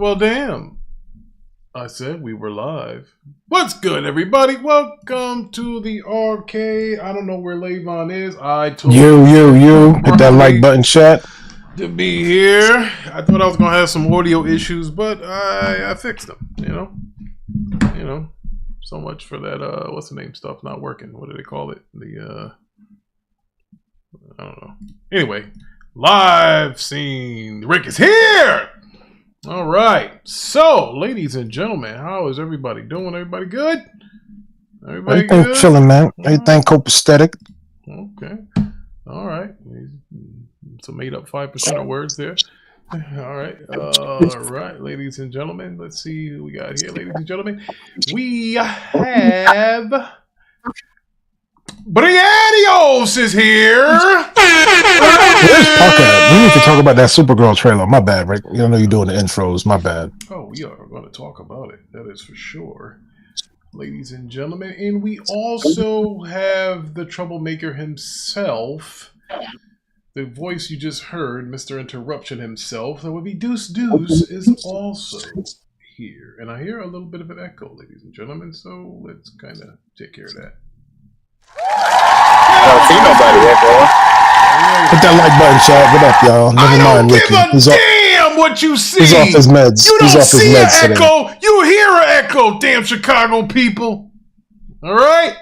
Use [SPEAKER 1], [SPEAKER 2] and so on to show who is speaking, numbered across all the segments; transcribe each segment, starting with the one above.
[SPEAKER 1] Well, damn. I said we were live. What's good, everybody? Welcome to the arcade. I don't know where Levon is. I told
[SPEAKER 2] you. Hit that like button, chat.
[SPEAKER 1] To be here. I thought I was going to have some audio issues, but I fixed them, you know. So much for that, what's the name stuff not working. What do they call it? I don't know. Anyway, live scene. Rick is here! All right. So, ladies and gentlemen, how is everybody doing? Everybody good? Everybody
[SPEAKER 2] Everything
[SPEAKER 1] good?
[SPEAKER 2] chilling, man. Everything copacetic.
[SPEAKER 1] Okay. All right. Some made up 5% of words there. All right. All right, ladies and gentlemen. Let's see who we got here, ladies and gentlemen. We have Briadios is here.
[SPEAKER 2] Where's Parker? We need to talk about that SuperGirl trailer. My bad, Rick. You know you're doing the intros. My bad.
[SPEAKER 1] Oh, we are going to talk about it. That is for sure. Ladies and gentlemen. And we also have the troublemaker himself. The voice you just heard, Mr. Interruption himself, that would be Deuce, is also here. And I hear a little bit of an echo, ladies and gentlemen, so let's kind of take care of that.
[SPEAKER 3] I don't see nobody echo.
[SPEAKER 2] Hit that like button, chat. What up, y'all? Never mind, Ricky.
[SPEAKER 1] I don't give a damn what you see.
[SPEAKER 2] He's off his meds.
[SPEAKER 1] You don't see an echo.
[SPEAKER 2] Today.
[SPEAKER 1] You hear an echo, damn Chicago people. All right?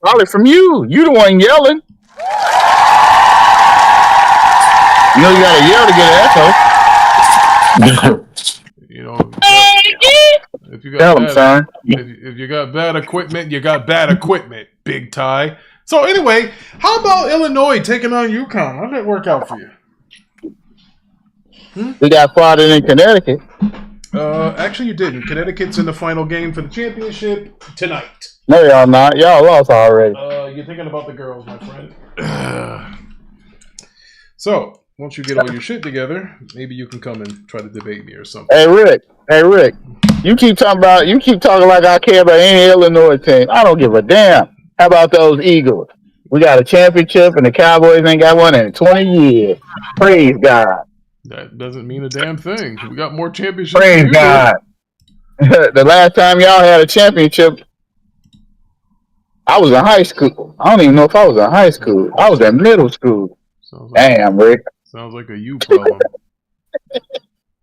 [SPEAKER 3] Probably from you. You the one yelling. You know you gotta yell to get an echo.
[SPEAKER 1] If you
[SPEAKER 3] Tell him, son.
[SPEAKER 1] If you got bad equipment, you got bad equipment, Big Ty. So anyway, how about Illinois taking on UConn? How'd that work out for you?
[SPEAKER 3] We got farther than Connecticut.
[SPEAKER 1] Actually, you didn't. Connecticut's in the final game for the championship tonight.
[SPEAKER 3] No, y'all not. Y'all lost already.
[SPEAKER 1] You're thinking about the girls, my friend. So, once you get all your shit together, maybe you can come and try to debate me or something.
[SPEAKER 3] Hey, Rick. You keep talking like I care about any Illinois team. I don't give a damn. How about those Eagles? We got a championship, and the Cowboys ain't got one in 20 years. Praise God.
[SPEAKER 1] That doesn't mean a damn thing. We got more championships.
[SPEAKER 3] Praise God. The last time y'all had a championship, I was in high school. I don't even know if I was in high school. I was in middle school. Damn, Rick.
[SPEAKER 1] Sounds like a you problem.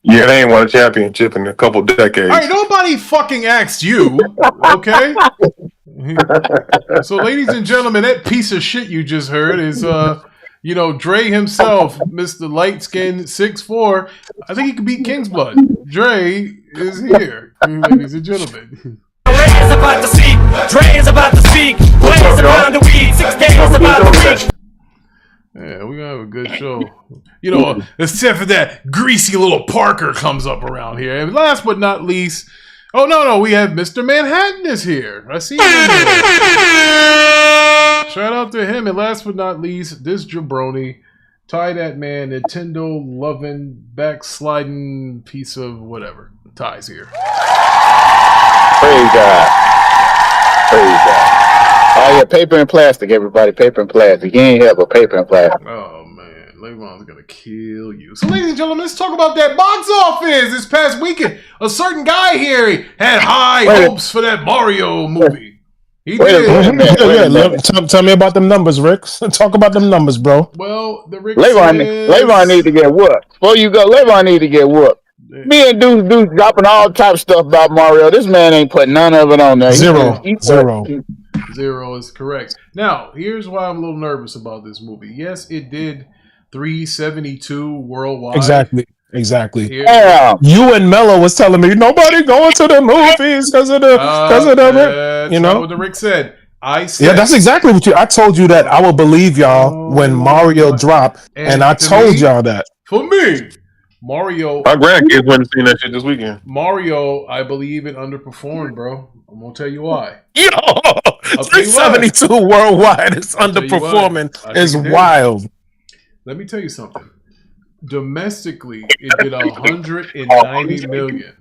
[SPEAKER 4] Yeah, they ain't won a championship in a couple decades.
[SPEAKER 1] All right, nobody fucking asked you, okay? So, ladies and gentlemen, that piece of shit you just heard is, Dre himself, Mr. Light Skin 6'4". I think he could beat Kingsblood. Dre is here, ladies and gentlemen.
[SPEAKER 5] Dre is about to speak. Dre is about to speak. Blaze around the weed. 6 days about to reach.
[SPEAKER 1] Yeah, we're going to have a good show. Except for that greasy little Parker comes up around here. And last but not least, we have Mr. Manhattan is here. I see him here. Shout out to him. And last but not least, this jabroni, Ty that man, Nintendo loving, backsliding piece of whatever. Ty's here.
[SPEAKER 3] Praise God. Oh, yeah, paper and plastic, everybody. Paper and plastic. You ain't have a paper and plastic.
[SPEAKER 1] Oh, man. Levon's going to kill you. So, ladies and gentlemen, let's talk about that box office this past weekend. A certain guy here had high hopes for that Mario movie. He did.
[SPEAKER 2] Tell me about them numbers, Rick. Talk about them numbers, bro.
[SPEAKER 1] Well, the Rick
[SPEAKER 3] Levon need to get whooped. Before you go, Levon need to get whooped. Me and Deuce dropping all types of stuff about Mario. This man ain't put none of it on there.
[SPEAKER 2] Zero
[SPEAKER 1] is correct. Now, here's why I'm a little nervous about this movie. Yes, it did 372 worldwide.
[SPEAKER 2] Exactly.
[SPEAKER 3] Yeah.
[SPEAKER 2] You and Mello was telling me nobody going to the movies because of the
[SPEAKER 1] That's not what the Rick said. I said,
[SPEAKER 2] yeah, that's exactly what I told you that I will believe y'all when Mario dropped, and I told y'all that.
[SPEAKER 1] For me, Mario.
[SPEAKER 4] My grandkids went and seen that shit this weekend.
[SPEAKER 1] Mario, I believe it underperformed, bro. I'm gonna tell you why.
[SPEAKER 2] Yo, 372 worldwide is underperforming is wild.
[SPEAKER 1] Let me tell you something. Domestically, it did 190 million,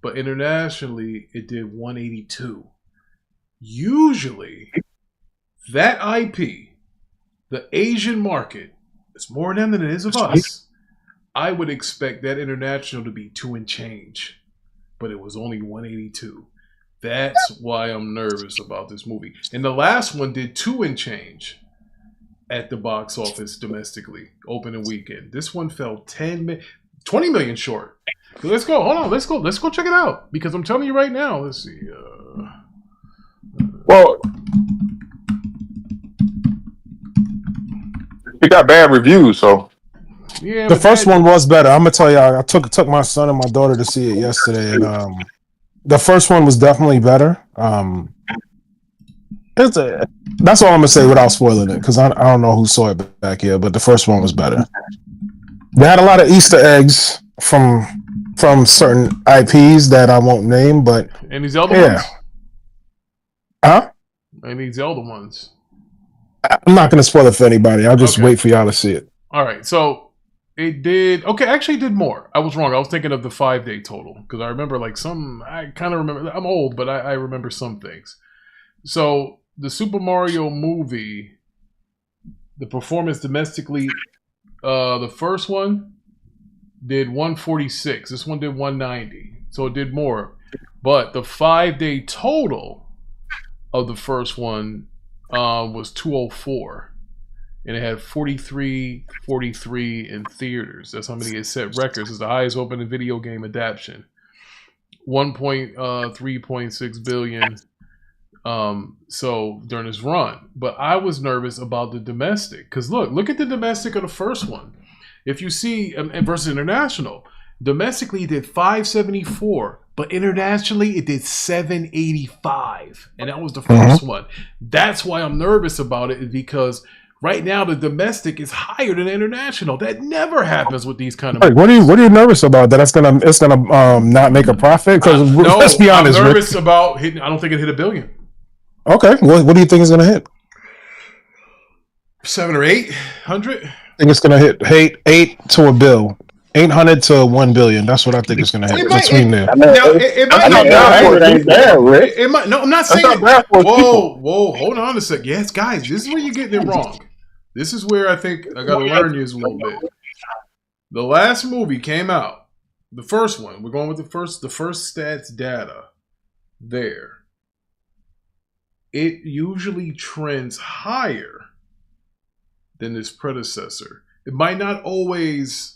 [SPEAKER 1] but internationally, it did 182. Usually, that IP, the Asian market, it's more of them than it is of us. I would expect that international to be 2 and change, but it was only 182. That's why I'm nervous about this movie. And the last one did 2 and change at the box office domestically, opening weekend. This one fell 20 million short. So let's go. Hold on. Let's go check it out. Because I'm telling you right now. Let's see.
[SPEAKER 4] Well, it got bad reviews, so.
[SPEAKER 1] Yeah,
[SPEAKER 2] the first one was better. I'm gonna tell you, I took my son and my daughter to see it yesterday, and the first one was definitely better. That's all I'm gonna say without spoiling it, because I don't know who saw it back here, but the first one was better. They had a lot of Easter eggs from certain IPs that I won't name, but
[SPEAKER 1] and these Zelda ones?
[SPEAKER 2] Huh?
[SPEAKER 1] And these Zelda ones.
[SPEAKER 2] I'm not gonna spoil it for anybody. I'll just wait for y'all to see it.
[SPEAKER 1] All right, so it did. Okay, actually, it did more. I was wrong. I was thinking of the 5-day total because I remember I kind of remember. I'm old, but I remember some things. So the Super Mario movie, the performance domestically, the first one did 146. This one did 190. So it did more. But the 5-day total of the first one was 204. And it had 43 in theaters. That's how many it set records. It's the highest opening video game adaptation. 3.6 billion. So during his run. But I was nervous about the domestic. Because look at the domestic of the first one. If you see, versus international, domestically it did 574. But internationally, it did 785. And that was the first one. That's why I'm nervous about it, is because right now the domestic is higher than international. That never happens with these kind of movies.
[SPEAKER 2] What are you nervous about? That it's gonna not make a profit? Because
[SPEAKER 1] no,
[SPEAKER 2] let's be honest,
[SPEAKER 1] I'm nervous about hitting. I don't think it hit $1 billion.
[SPEAKER 2] Okay, what do you think is gonna hit?
[SPEAKER 1] 700 or 800.
[SPEAKER 2] I think it's gonna hit 8 to $1 billion. 800 to 1 billion. That's what I think it's going to hit between there.
[SPEAKER 1] It might not
[SPEAKER 3] ain't bad, Rick.
[SPEAKER 1] It might. No, I'm not saying. Whoa, hold on a sec. Yes, guys, this is where you're getting it wrong. This is where I think I got to learn you a little bit. The last movie came out. The first one. We're going with the first stats data. There. It usually trends higher than its predecessor. It might not always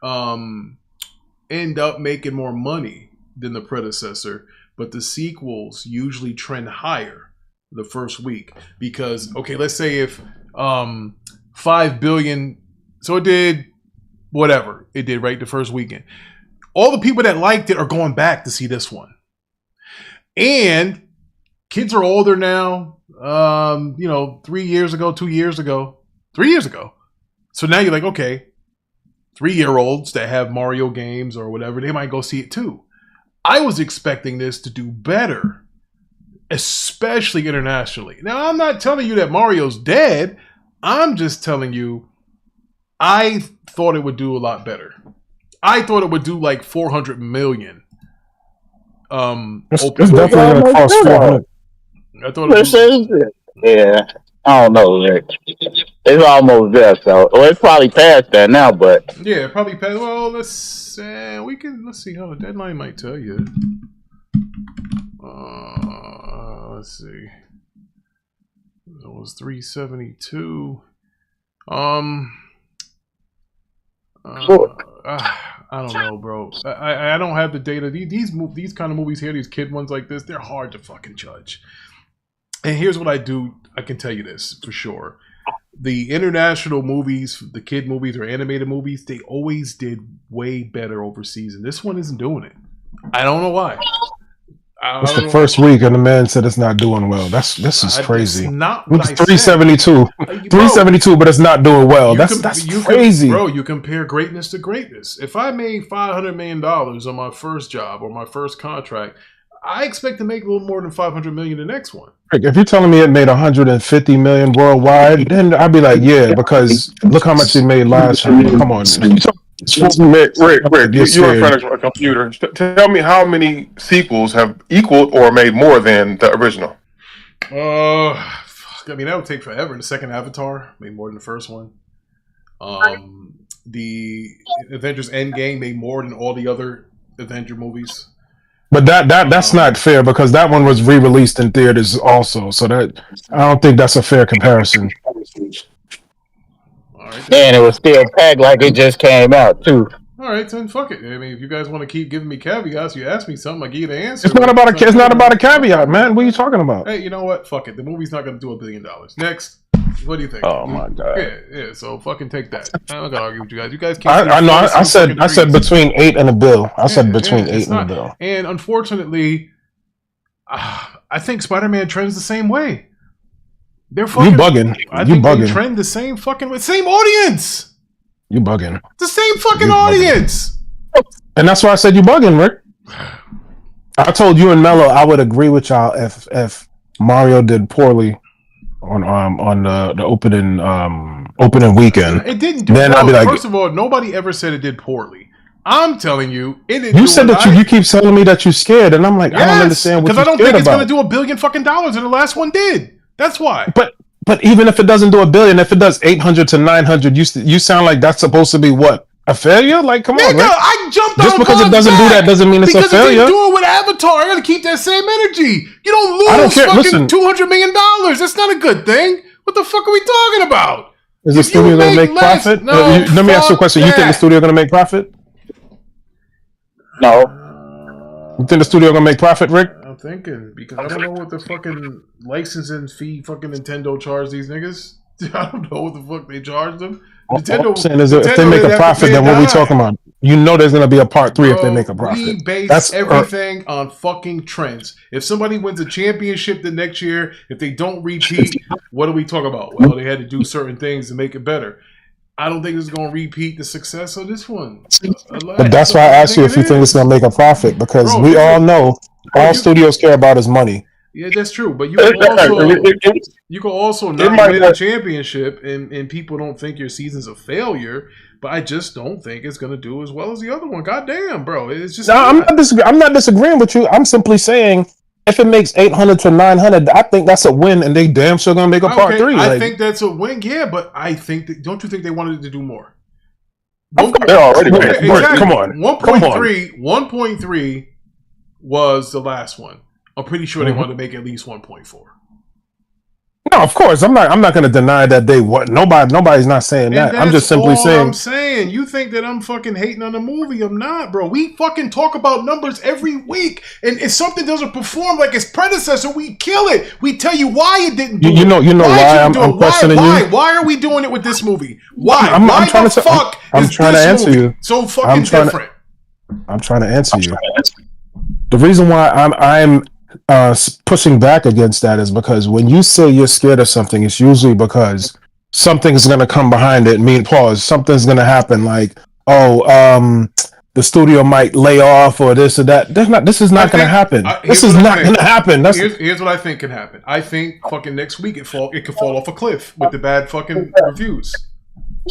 [SPEAKER 1] end up making more money than the predecessor, but the sequels usually trend higher the first week because, okay, let's say if 5 billion, so it did whatever it did right the first weekend, all the people that liked it are going back to see this one, and kids are older now, 3 years ago, 2 years ago, 3 years ago, so now you're like, okay, 3-year-olds that have Mario games or whatever, they might go see it too. I was expecting this to do better, especially internationally. Now, I'm not telling you that Mario's dead. I'm just telling you I thought it would do a lot better. I thought it would do like 400 million.
[SPEAKER 2] It's definitely going to cost 400.
[SPEAKER 1] I thought it would.
[SPEAKER 3] Yeah. I don't know, Rick. It's almost there, so it's probably past that now. But
[SPEAKER 1] yeah, probably past. Well, let's see how the deadline might tell you. Let's see. It was 372. I don't know, bro. I don't have the data. These kind of movies here, these kid ones like this, they're hard to fucking judge. And here's what I do. I can tell you this for sure. The international movies, the kid movies or animated movies, they always did way better overseas. And this one isn't doing it. I don't know why.
[SPEAKER 2] It's the first week and the man said it's not doing well. This is crazy.
[SPEAKER 1] It's not what
[SPEAKER 2] it's 372. 372, but it's not doing well. That's crazy.
[SPEAKER 1] Bro, you compare greatness to greatness. If I made $500 million on my first job or my first contract, I expect to make a little more than $500 million the next one.
[SPEAKER 2] If you're telling me it made 150 million worldwide, then I'd be like, yeah, because look how much it made last year. Come on, man.
[SPEAKER 4] Rick, you're in front of a computer. Tell me how many sequels have equaled or made more than the original.
[SPEAKER 1] I mean, that would take forever. The second Avatar made more than the first one. the Avengers Endgame made more than all the other Avenger movies.
[SPEAKER 2] But that's not fair because that one was re-released in theaters also. So that I don't think that's a fair comparison.
[SPEAKER 1] All right,
[SPEAKER 3] and it was still packed like it just came out too.
[SPEAKER 1] All right, then fuck it. I mean, if you guys want to keep giving me caveats, you ask me something, I give you the answer.
[SPEAKER 2] It's not about a caveat, man. What are you talking about?
[SPEAKER 1] Hey, you know what? Fuck it. The movie's not going to do $1 billion. Next. What do you think?
[SPEAKER 2] Oh my god.
[SPEAKER 1] Yeah. So fucking take that. I'm not gonna argue with you guys. You guys can't.
[SPEAKER 2] I know. I said between 8 and $1 billion. I said between 8 and $1 billion.
[SPEAKER 1] And unfortunately, I think Spider-Man trends the same way. They're fucking.
[SPEAKER 2] You bugging.
[SPEAKER 1] I think they trend the same fucking way. Same audience.
[SPEAKER 2] You bugging.
[SPEAKER 1] The same fucking audience.
[SPEAKER 2] And that's why I said you bugging, Rick. I told you and Mello I would agree with y'all if Mario did poorly on the opening weekend.
[SPEAKER 1] It didn't do
[SPEAKER 2] then
[SPEAKER 1] well.
[SPEAKER 2] I'd be like,
[SPEAKER 1] first of all, nobody ever said it did poorly. I'm telling you, it didn't.
[SPEAKER 2] You said that you keep telling me that you're scared, and I'm like, I don't understand what you're scared about. Because I don't think it's going to
[SPEAKER 1] do $1 billion, and the last one did. That's why.
[SPEAKER 2] But even if it doesn't do $1 billion, if it does 800 to 900, you sound like that's supposed to be what? A failure? Like, come on,
[SPEAKER 1] Nigga, I jumped
[SPEAKER 2] just because it doesn't do that doesn't mean it's a failure.
[SPEAKER 1] Because it didn't do it with Avatar. I gotta keep that same energy. You don't lose fucking $200 million. That's not a good thing. What the fuck are we talking about?
[SPEAKER 2] Is the studio gonna make profit?
[SPEAKER 1] No,
[SPEAKER 2] let me ask you a question. You think the studio gonna make profit?
[SPEAKER 3] No.
[SPEAKER 2] You think the studio gonna make profit, Rick?
[SPEAKER 1] I'm thinking because I don't know what the fucking licensing fee fucking Nintendo charge these niggas. I don't know what the fuck they charge them. Nintendo,
[SPEAKER 2] I'm saying is if they make a profit, then what are we talking about? You know there's going to be a part 3 if they make a profit.
[SPEAKER 1] We base everything on fucking trends. If somebody wins a championship the next year, if they don't repeat, what do we talk about? Well, they had to do certain things to make it better. I don't think it's going to repeat the success of this one.
[SPEAKER 2] But that's why I asked you if you think it's going to make a profit, because we all know all studios care about is money.
[SPEAKER 1] Yeah, that's true. But you can also not win a championship, and people don't think your season's a failure. But I just don't think it's going to do as well as the other one. God damn, bro. It's just.
[SPEAKER 2] No, I'm not disagreeing with you. I'm simply saying if it makes 800 to 900, I think that's a win, and they damn sure going to make a part 3.
[SPEAKER 1] I think that's a win, yeah. But I think that, don't you think they wanted to do more?
[SPEAKER 2] They're already
[SPEAKER 1] exactly.
[SPEAKER 2] Come on.
[SPEAKER 1] 1.3 was the last one. I'm pretty sure they wanted to make at least 1.4.
[SPEAKER 2] No, of course. I'm not going to deny that they what. Nobody's not saying that. I'm just simply saying.
[SPEAKER 1] I'm saying you think that I'm fucking hating on the movie. I'm not, bro. We fucking talk about numbers every week, and if something doesn't perform like its predecessor, we kill it. We tell you why it didn't do it.
[SPEAKER 2] You know why I'm questioning you.
[SPEAKER 1] Why are we doing it with this movie? Why?
[SPEAKER 2] I'm
[SPEAKER 1] why
[SPEAKER 2] trying
[SPEAKER 1] the fuck
[SPEAKER 2] I'm
[SPEAKER 1] is
[SPEAKER 2] trying
[SPEAKER 1] this
[SPEAKER 2] to answer
[SPEAKER 1] movie
[SPEAKER 2] you.
[SPEAKER 1] so fucking different?
[SPEAKER 2] I'm trying to answer you. The reason why I'm pushing back against that is because when you say you're scared of something, it's usually because something's going to come behind it. Something's going to happen, like the studio might lay off or this or that. This is not going to happen. This is not going to happen.
[SPEAKER 1] Here's what I think can happen. I think fucking next week it could fall off a cliff with the bad fucking reviews.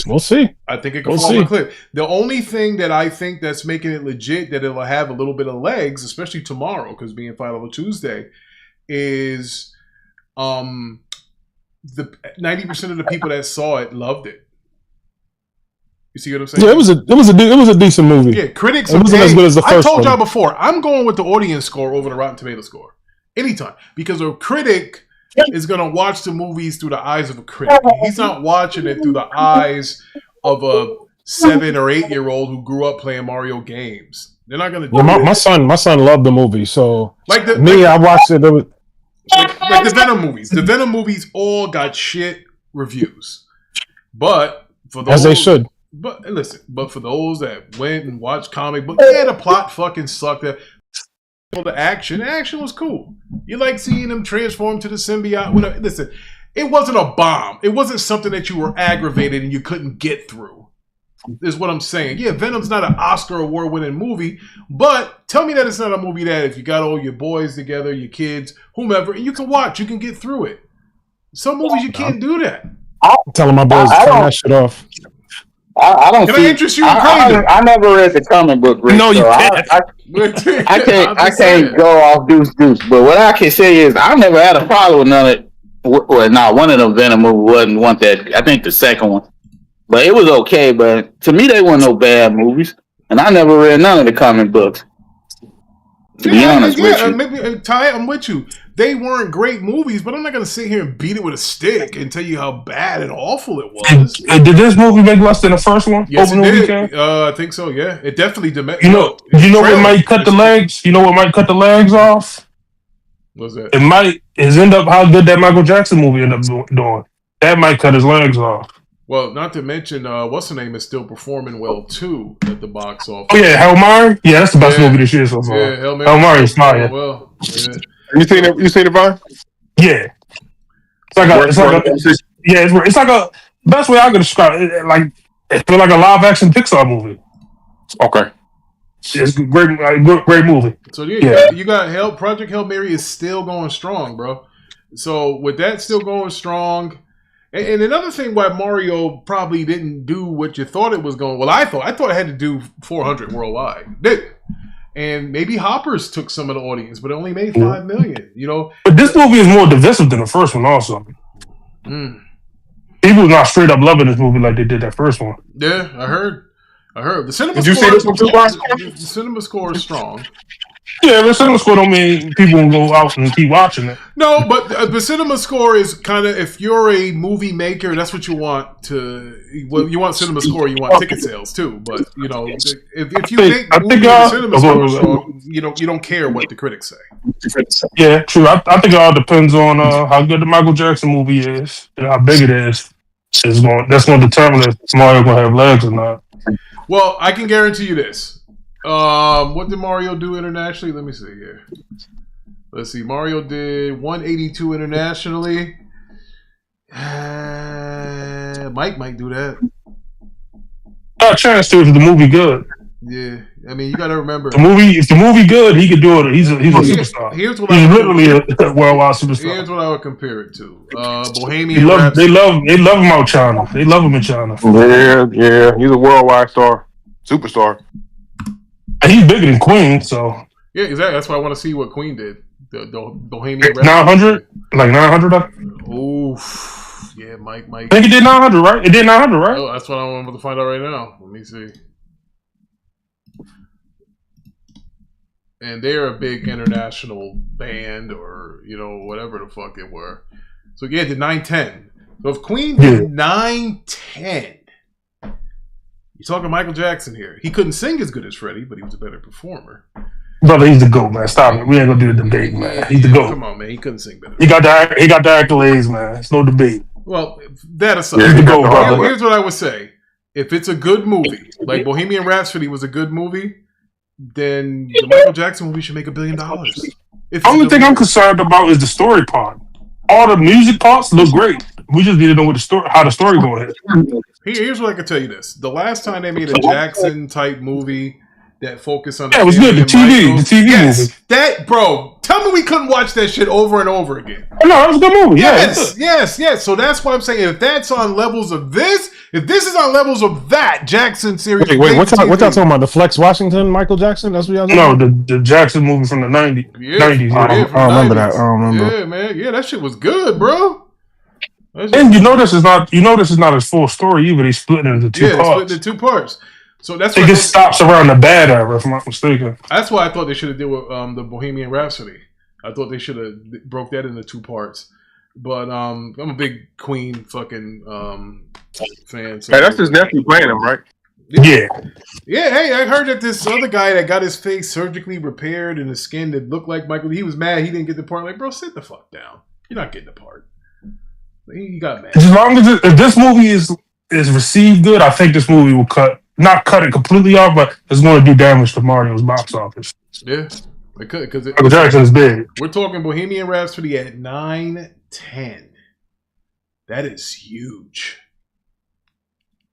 [SPEAKER 2] We'll see.
[SPEAKER 1] I think it could fall off a cliff. The only thing that I think that's making it legit, that it'll have a little bit of legs, especially tomorrow, because being Final Tuesday, is the 90% of the people that saw it loved it. You see what I'm saying?
[SPEAKER 2] Yeah, it was a decent movie.
[SPEAKER 1] Yeah, critics.
[SPEAKER 2] It wasn't as good as the first one.
[SPEAKER 1] I told y'all before, I'm going with the audience score over the Rotten Tomato score anytime, because a critic is going to watch the movies through the eyes of a critic. He's not watching it through the eyes of a 7 or 8-year-old who grew up playing Mario games. They're not going to do it.
[SPEAKER 2] My son loved the movie, so I watched it.
[SPEAKER 1] Like the Venom movies. The Venom movies all got shit reviews. But for those,
[SPEAKER 2] as they should.
[SPEAKER 1] But listen, for those that went and watched comic book, yeah, the plot fucking sucked. The action was cool. You like seeing them transform to the symbiote. Whatever. Listen, it wasn't a bomb. It wasn't something that you were aggravated and you couldn't get through. Is what I'm saying. Yeah, Venom's not an Oscar award-winning movie, but tell me that it's not a movie that if you got all your boys together, your kids, whomever, and you can watch, you can get through it. Some movies you can't do that.
[SPEAKER 2] I'm telling my boys to turn that shit off.
[SPEAKER 3] I don't.
[SPEAKER 1] Can I interest you in Craven?
[SPEAKER 3] I never read the comic book. Rick,
[SPEAKER 2] no, you can't.
[SPEAKER 3] I can't go off deuce. But what I can say is I never had a problem with none of it. Well, not one of them Venom movies wasn't one that. I think the second one But it was okay. But to me, they weren't no bad movies, and I never read none of the comic books. To be honest with you,
[SPEAKER 1] maybe Ty, I'm with you. They weren't great movies, but I'm not gonna sit here and beat it with a stick and tell you how bad and awful it was.
[SPEAKER 2] Did this movie make less than the first one?
[SPEAKER 1] Yes, it did. I think so. Yeah, it definitely did.
[SPEAKER 2] You know what might cut the legs? You know what might cut the legs off?
[SPEAKER 1] What's that?
[SPEAKER 2] It might end up how good that Michael Jackson movie ended up doing. That might cut his legs off.
[SPEAKER 1] Well, not to mention, what's the name is still performing well too at the box office.
[SPEAKER 2] Oh yeah, Hail Mary. Yeah, that's the best movie this year so far.
[SPEAKER 1] Yeah, Hail
[SPEAKER 2] Mary is fire.
[SPEAKER 1] Well, yeah.
[SPEAKER 4] You seen it? You seen it, Vine?
[SPEAKER 2] Yeah, it's like a best way I could describe it. Like it's like a live action Pixar movie.
[SPEAKER 4] Okay,
[SPEAKER 2] it's great movie.
[SPEAKER 1] So you got Project Hail Mary is still going strong, bro. So with that still going strong. And another thing why Mario probably didn't do what you thought it was going. Well, I thought it had to do 400 worldwide. Did. And maybe Hoppers took some of the audience, but it only made 5 million. You know,
[SPEAKER 2] but this movie is more divisive than the first one. Also, people are not straight up loving this movie like they did that first one.
[SPEAKER 1] Yeah, I heard. The cinema.
[SPEAKER 4] Did you see this one too,
[SPEAKER 1] the cinema score is strong.
[SPEAKER 2] Yeah, the cinema score don't mean people will go out and keep watching it.
[SPEAKER 1] No, but the cinema score is kind of, if you're a movie maker, that's what you want to. Well, you want cinema score, you want ticket sales too. But you know, if you think cinema score is strong, you don't care what the critics say.
[SPEAKER 2] Yeah, true. I think it all depends on how good the Michael Jackson movie is and how big it is. That's going to determine if Mario going to have legs or not.
[SPEAKER 1] Well, I can guarantee you this. What did Mario do internationally? Let me see here. Let's see. Mario did 182 internationally. Mike might do that.
[SPEAKER 2] Got a chance to if the movie good.
[SPEAKER 1] Yeah, I mean you got to remember
[SPEAKER 2] if the movie good, he could do it. He's a superstar. He's literally a worldwide superstar.
[SPEAKER 1] Here's what I would compare it to. Bohemian.
[SPEAKER 2] They love him out China. They love him in China.
[SPEAKER 4] Yeah. He's a worldwide star, superstar.
[SPEAKER 2] And he's bigger than Queen, so
[SPEAKER 1] yeah, exactly. That's why I want to see what Queen did. The Bohemian.
[SPEAKER 2] 900, like 900.
[SPEAKER 1] Oof. Yeah, Mike.
[SPEAKER 2] I think it did 900, right? It did 900, right?
[SPEAKER 1] Oh, that's what I'm about to find out right now. Let me see. And they're a big international band, or whatever the fuck it were. So yeah, it did 910. So if Queen did 910. You're talking Michael Jackson here. He couldn't sing as good as Freddie, but he was a better performer.
[SPEAKER 2] Brother, he's the GOAT, man. Stop it. We ain't gonna do the debate, man. He's the GOAT.
[SPEAKER 1] Come on, man. He couldn't sing better.
[SPEAKER 2] He got the accolades, man. It's no debate.
[SPEAKER 1] Well, that aside,
[SPEAKER 2] he's the GOAT, brother.
[SPEAKER 1] Here's what I would say: if it's a good movie, like Bohemian Rhapsody was a good movie, then the Michael Jackson movie should make $1 billion.
[SPEAKER 2] The only thing I'm concerned about is the story part. All the music parts look great. We just need to know how the story going.
[SPEAKER 1] Here's what I can tell you this. The last time they made a Jackson-type movie that focused on...
[SPEAKER 2] Yeah, it was good. The TV movie.
[SPEAKER 1] That, bro, tell me we couldn't watch that shit over and over again.
[SPEAKER 2] Oh, no, that was a good movie.
[SPEAKER 1] Yes. So that's what I'm saying. If that's on levels of this, if this is on levels of that Jackson series...
[SPEAKER 2] Wait, what y'all talking about? The Flex Washington, Michael Jackson? That's what y'all talking about? No, the Jackson movie from the 90s.
[SPEAKER 1] Yeah,
[SPEAKER 2] I don't remember that. I don't remember.
[SPEAKER 1] Yeah, man. Yeah, that shit was good, bro.
[SPEAKER 2] And you know this is not his full story either. He's splitting it into two parts.
[SPEAKER 1] Yeah, split into 2 parts. So that's
[SPEAKER 2] it just stops around the bad era, if I'm not mistaken.
[SPEAKER 1] That's why I thought they should have did with the Bohemian Rhapsody. I thought they should have broke that into 2 parts. But I'm a big Queen fucking fan. So
[SPEAKER 4] hey, that's his nephew playing him, right?
[SPEAKER 2] Yeah.
[SPEAKER 1] Yeah, hey, I heard that this other guy that got his face surgically repaired and his skin that looked like Michael, he was mad he didn't get the part. Like, bro, sit the fuck down. You're not getting the part. He got mad.
[SPEAKER 2] As long as if this movie is received good, I think this movie will not cut it completely off, but it's going to do damage to Mario's box office.
[SPEAKER 1] Yeah, it could, because
[SPEAKER 2] Michael Jackson is big.
[SPEAKER 1] We're talking Bohemian Rhapsody at 910. That is huge.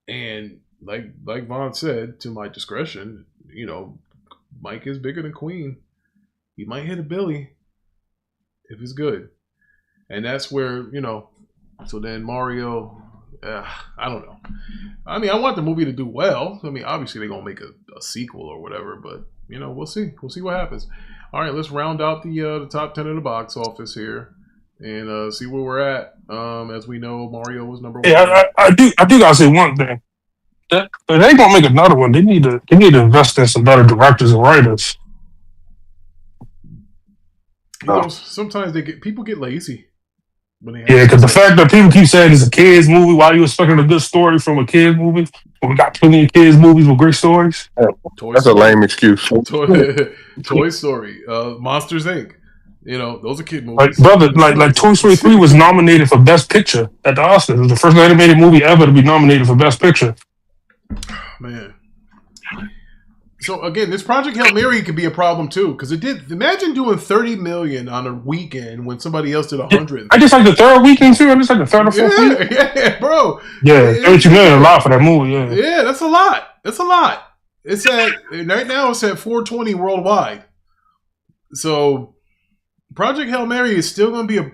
[SPEAKER 1] And like Vaughn said, to my discretion, Mike is bigger than Queen. He might hit a Billy if it's good, and that's where So then Mario, I don't know. I mean, I want the movie to do well. I mean, obviously they're gonna make a sequel or whatever, but we'll see. We'll see what happens. All right, let's round out the top 10 of the box office here and see where we're at. As we know, Mario was number 1.
[SPEAKER 2] Yeah, I do gotta say one thing. If they gonna make another one, they need to invest in some better directors and writers.
[SPEAKER 1] You know, sometimes people get lazy.
[SPEAKER 2] Yeah, because the fact that people keep saying it's a kids movie, why are you expecting a good story from a kids movie? Well, we got plenty of kids movies with great stories.
[SPEAKER 4] That's a lame excuse.
[SPEAKER 1] Toy Story, Monsters Inc. You know, those are kid movies.
[SPEAKER 2] Like brother, like Toy Story 3 was nominated for Best Picture at the Oscars. It was the first animated movie ever to be nominated for Best Picture.
[SPEAKER 1] Man. So again, this Project Hail Mary could be a problem too, because it did. Imagine doing $30 million on a weekend when somebody else did 100.
[SPEAKER 2] I just like the third weekend too. I just like the third or fourth week.
[SPEAKER 1] Yeah, bro.
[SPEAKER 2] Yeah, $32 million a lot for that movie.
[SPEAKER 1] Yeah, that's a lot. That's a lot. It's at right now. It's at 420 worldwide. So Project Hail Mary is still going to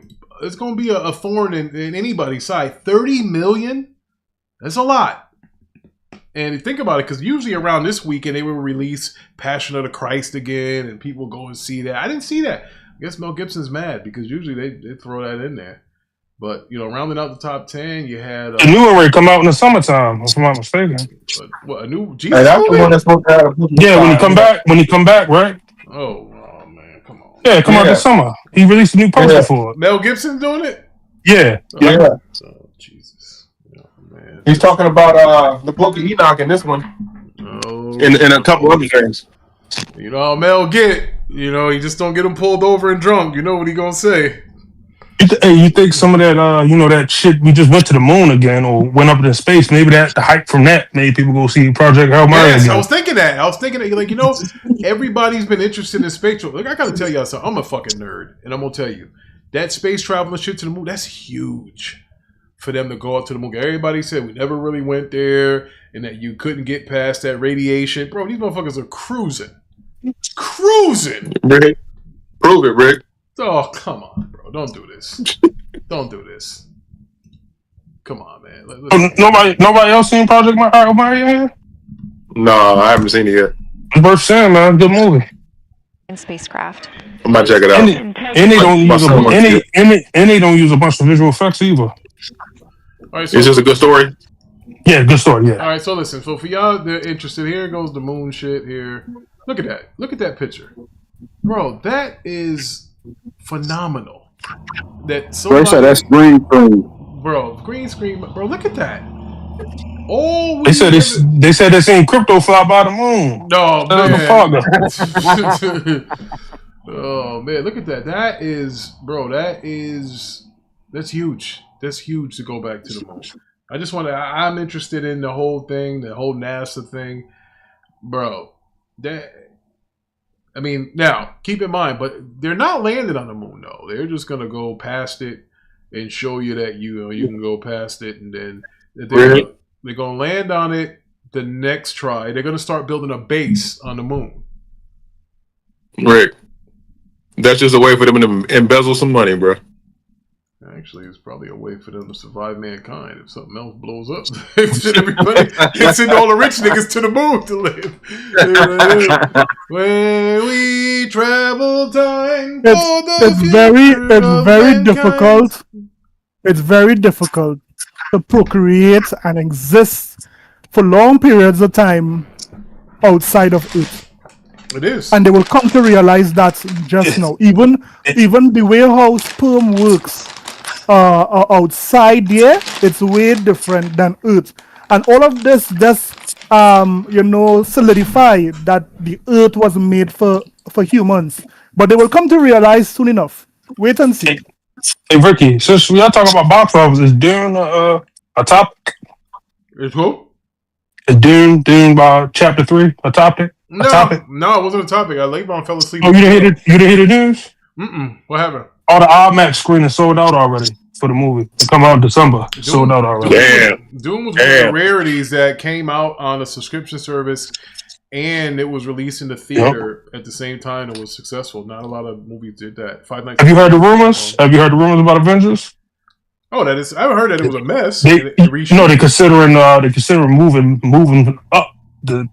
[SPEAKER 1] be a thorn in anybody's side. 30 million. That's a lot. And think about it, because usually around this weekend they will release Passion of the Christ again, and people go and see that. I didn't see that. I guess Mel Gibson's mad because usually they throw that in there. But you know, rounding out the top 10, you had
[SPEAKER 2] the new one ready to come out in the summertime, if I'm not mistaken.
[SPEAKER 1] What, a new Jesus
[SPEAKER 3] movie?
[SPEAKER 2] Yeah, when he come back, right?
[SPEAKER 1] Oh man, come on.
[SPEAKER 2] Yeah, come out this summer. He released a new poster for it.
[SPEAKER 1] Mel Gibson doing it?
[SPEAKER 2] Yeah.
[SPEAKER 1] Oh, Jesus. Oh, man.
[SPEAKER 4] He's talking about the Book of Enoch in this one.
[SPEAKER 1] Oh,
[SPEAKER 4] and a couple other things.
[SPEAKER 1] You know how Mel get. You know, you just don't get him pulled over and drunk. You know what he gonna say.
[SPEAKER 2] You think some of that, that shit, we just went to the moon again or went up into space, maybe that the hype from that made people go see Project Hail Mary again.
[SPEAKER 1] I was thinking that. Like, you know, everybody's been interested in space travel. Look, I gotta tell y'all something. I'm a fucking nerd, and I'm gonna tell you that space travel and shit to the moon, that's huge for them to go up to the moon. Everybody said we never really went there and that you couldn't get past that radiation. Bro, these motherfuckers are cruising.
[SPEAKER 4] Rick, prove it, Rick.
[SPEAKER 1] Oh, come on, bro. Don't do this. Don't do this. Come on, man.
[SPEAKER 2] Nobody else seen Project Hail Mary yet?
[SPEAKER 4] No, I haven't seen it yet.
[SPEAKER 2] It's worth saying, man. Good movie.
[SPEAKER 6] In spacecraft.
[SPEAKER 4] I might check it out.
[SPEAKER 2] And they don't use a bunch of visual effects either.
[SPEAKER 1] All right, so
[SPEAKER 4] it's just a good story.
[SPEAKER 2] Yeah, good story. Yeah.
[SPEAKER 1] All right, so listen. So for y'all that are interested, here goes the moon shit. Here, look at that. Look at that picture, bro. That is phenomenal. That's
[SPEAKER 3] green screen.
[SPEAKER 1] Bro, green screen. Bro, look at that. Oh,
[SPEAKER 2] they said they seen crypto fly by the moon.
[SPEAKER 1] No, man. Oh man, look at that. That's huge. That's huge to go back to the moon. I'm interested in the whole thing, the whole NASA thing, bro. Now keep in mind, but they're not landing on the moon though. They're just gonna go past it and show you that you can go past it, and then they're gonna land on it the next try. They're gonna start building a base on the moon.
[SPEAKER 4] Rick, that's just a way for them to embezzle some money, bro.
[SPEAKER 1] Actually, it's probably a way for them to survive mankind. If something else blows up, everybody send all the rich niggas to the moon to live. When we travel time for the
[SPEAKER 7] It's very difficult to procreate and exist for long periods of time outside of Earth.
[SPEAKER 1] It is,
[SPEAKER 7] and they will come to realize that just now. Even the way how sperm works. Outside there, it's way different than Earth, and all of this just solidify that the Earth was made for humans. But they will come to realize soon enough. Wait and see.
[SPEAKER 2] Hey Ricky, since we are talking about box office, is Dune a topic?
[SPEAKER 1] Is who?
[SPEAKER 2] Is Dune by Chapter 3 a topic?
[SPEAKER 1] No, it wasn't a topic. Levon fell asleep.
[SPEAKER 2] Oh, you didn't hear the news?
[SPEAKER 1] What happened?
[SPEAKER 2] All the IMAX screenings sold out already for the movie. It come out in December. Sold out already.
[SPEAKER 1] Dune was one of the rarities that came out on a subscription service, and it was released in the theater at the same time. It was successful. Not a lot of movies did that. Have
[SPEAKER 2] you heard the rumors? Have you heard the rumors about Avengers?
[SPEAKER 1] Oh, I haven't heard that it was a mess.
[SPEAKER 2] They're considering moving up to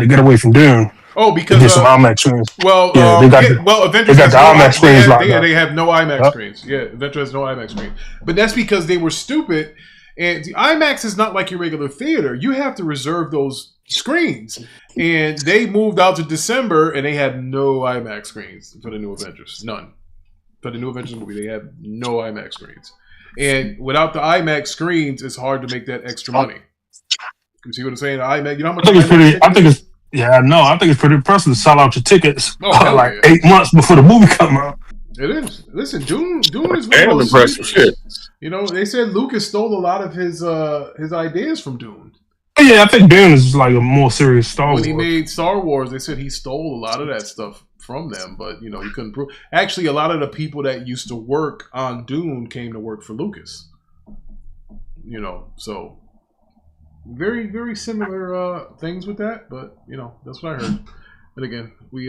[SPEAKER 2] get away from Dune.
[SPEAKER 1] Oh, because
[SPEAKER 2] get some IMAX screens.
[SPEAKER 1] Avengers
[SPEAKER 2] got the IMAX screens locked up.
[SPEAKER 1] They have no IMAX screens. Yeah, Avengers has no IMAX screens. But that's because they were stupid And the IMAX is not like your regular theater. You have to reserve those screens. And they moved out to December, and they had no IMAX screens for the new Avengers. None. For the new Avengers movie, they had no IMAX screens. And without the IMAX screens, it's hard to make that extra money. You see what I'm saying? IMAX, you know how much?
[SPEAKER 2] I think it's pretty impressive to sell out your tickets 8 months before the movie come out.
[SPEAKER 1] It is. Listen, Dune is
[SPEAKER 4] Damn impressive shit.
[SPEAKER 1] You know, they said Lucas stole a lot of his ideas from Dune.
[SPEAKER 2] Yeah, I think Dune is like a more serious Star Wars.
[SPEAKER 1] When he made Star Wars, they said he stole a lot of that stuff from them, but you know, he couldn't prove. Actually, a lot of the people that used to work on Dune came to work for Lucas. You know, so very, very similar things with that, but you know, that's what I heard. And again, we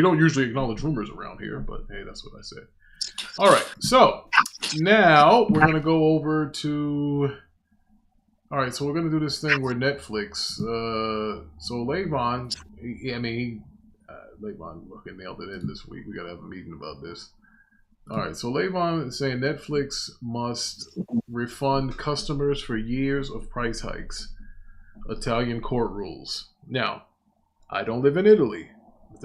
[SPEAKER 1] don't usually acknowledge rumors around here, but hey, that's what I said. All right, so now we're gonna go over to. All right, so we're gonna do this thing where Netflix. So Levon, Levon fucking nailed it in this week. We gotta have a meeting about this. All right, so Levon is saying Netflix must refund customers for years of price hikes. Italian court rules. Now, I don't live in Italy.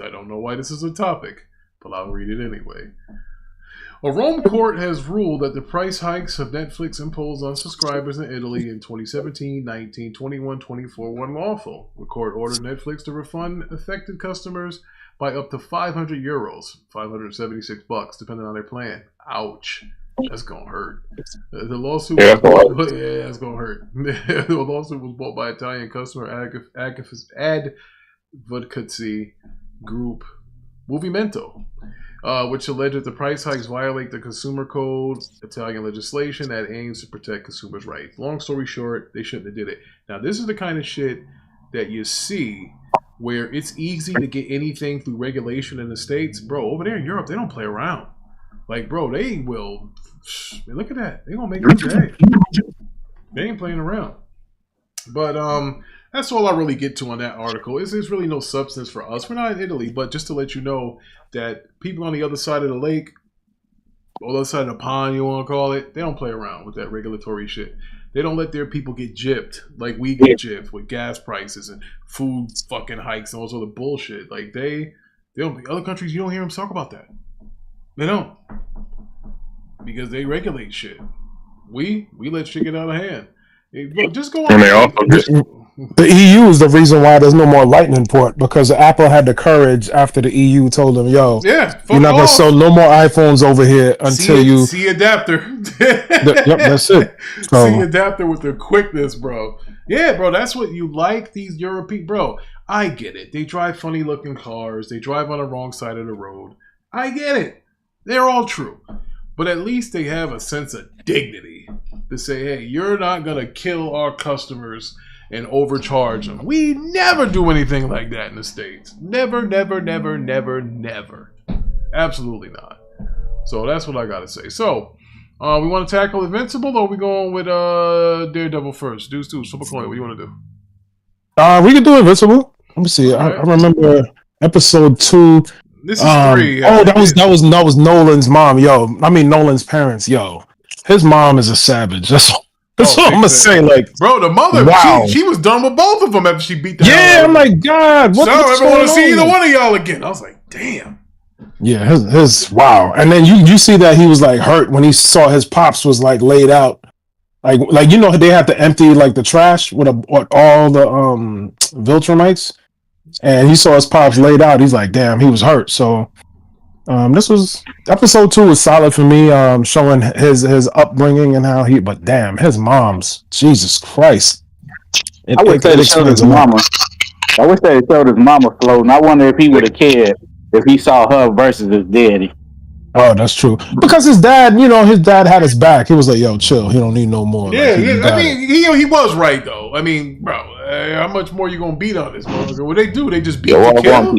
[SPEAKER 1] I don't know why this is a topic, but I'll read it anyway. A Rome court has ruled that the price hikes of Netflix imposed on subscribers in Italy in 2017, 19, 21, 24 were unlawful. The court ordered Netflix to refund affected customers by up to €500, $576, depending on their plan. Ouch. That's going to hurt. The lawsuit that's going to hurt. The lawsuit was brought by Italian customer advocacy group Movimento, which alleged that the price hikes violate the consumer code, Italian legislation that aims to protect consumers' rights. Long story short, they shouldn't have did it. Now, this is the kind of shit that you see where it's easy to get anything through regulation in the States. Bro, over there in Europe, they don't play around. Like, bro, they will... Look at that. They're going to make it today. They ain't playing around. But that's all I really get to on that article. There's really no substance for us. We're not in Italy, but just to let you know that people on the other side of the lake, or the other side of the pond, you want to call it, they don't play around with that regulatory shit. They don't let their people get gypped like we get gypped with gas prices and food fucking hikes and all this other bullshit. Like they don't. Other countries, you don't hear them talk about that. They don't, because they regulate shit. We let shit get out of hand. Look, just go on.
[SPEAKER 4] And they also
[SPEAKER 2] the EU is the reason why there's no more Lightning port, because Apple had the courage after the EU told them, "Yo, you're not gonna sell no more iPhones over here until you
[SPEAKER 1] see adapter."
[SPEAKER 2] Yep, that's it. So,
[SPEAKER 1] see adapter with the quickness, bro. Yeah, bro, that's what you like. These European, bro. I get it. They drive funny looking cars. They drive on the wrong side of the road. I get it. They're all true, but at least they have a sense of dignity to say, "Hey, you're not gonna kill our customers and overcharge them." We never do anything like that in the States. Never, never, never, never, never. Absolutely not. So that's what I gotta say. So, we want to tackle Invincible, or are we going with Daredevil first? Deuce, Super Coin, what do you want to do?
[SPEAKER 2] We can do Invincible. Let me see. I remember episode 2.
[SPEAKER 1] This is 3.
[SPEAKER 2] Oh, that was Nolan's mom. Yo, I mean Nolan's parents. Yo, his mom is a savage. That's what I'm gonna say. Like,
[SPEAKER 1] bro, the mother,
[SPEAKER 2] wow.
[SPEAKER 1] she was done with both of them after she beat the
[SPEAKER 2] hell out of them. I'm like, God,
[SPEAKER 1] so I don't ever want to see either one of y'all again. I was like, damn.
[SPEAKER 2] Yeah, his wow. And then you see that he was like hurt when he saw his pops was like laid out. Like you know, they had to empty like the trash with all the Viltrumites, and he saw his pops laid out. He's like, damn, he was hurt. So this was episode 2 was solid for me, showing his upbringing and how but damn, his mom's, Jesus Christ.
[SPEAKER 3] I wish they showed his mama. I wish they showed his mama floating. I wonder if he would have cared if he saw her versus his daddy.
[SPEAKER 2] Oh, that's true. Because his dad had his back. He was like, "Yo, chill. He don't need no more."
[SPEAKER 1] Yeah, I mean, he was right though. I mean, bro, how much more you gonna beat on this motherfucker? What they do? They just beat the kill.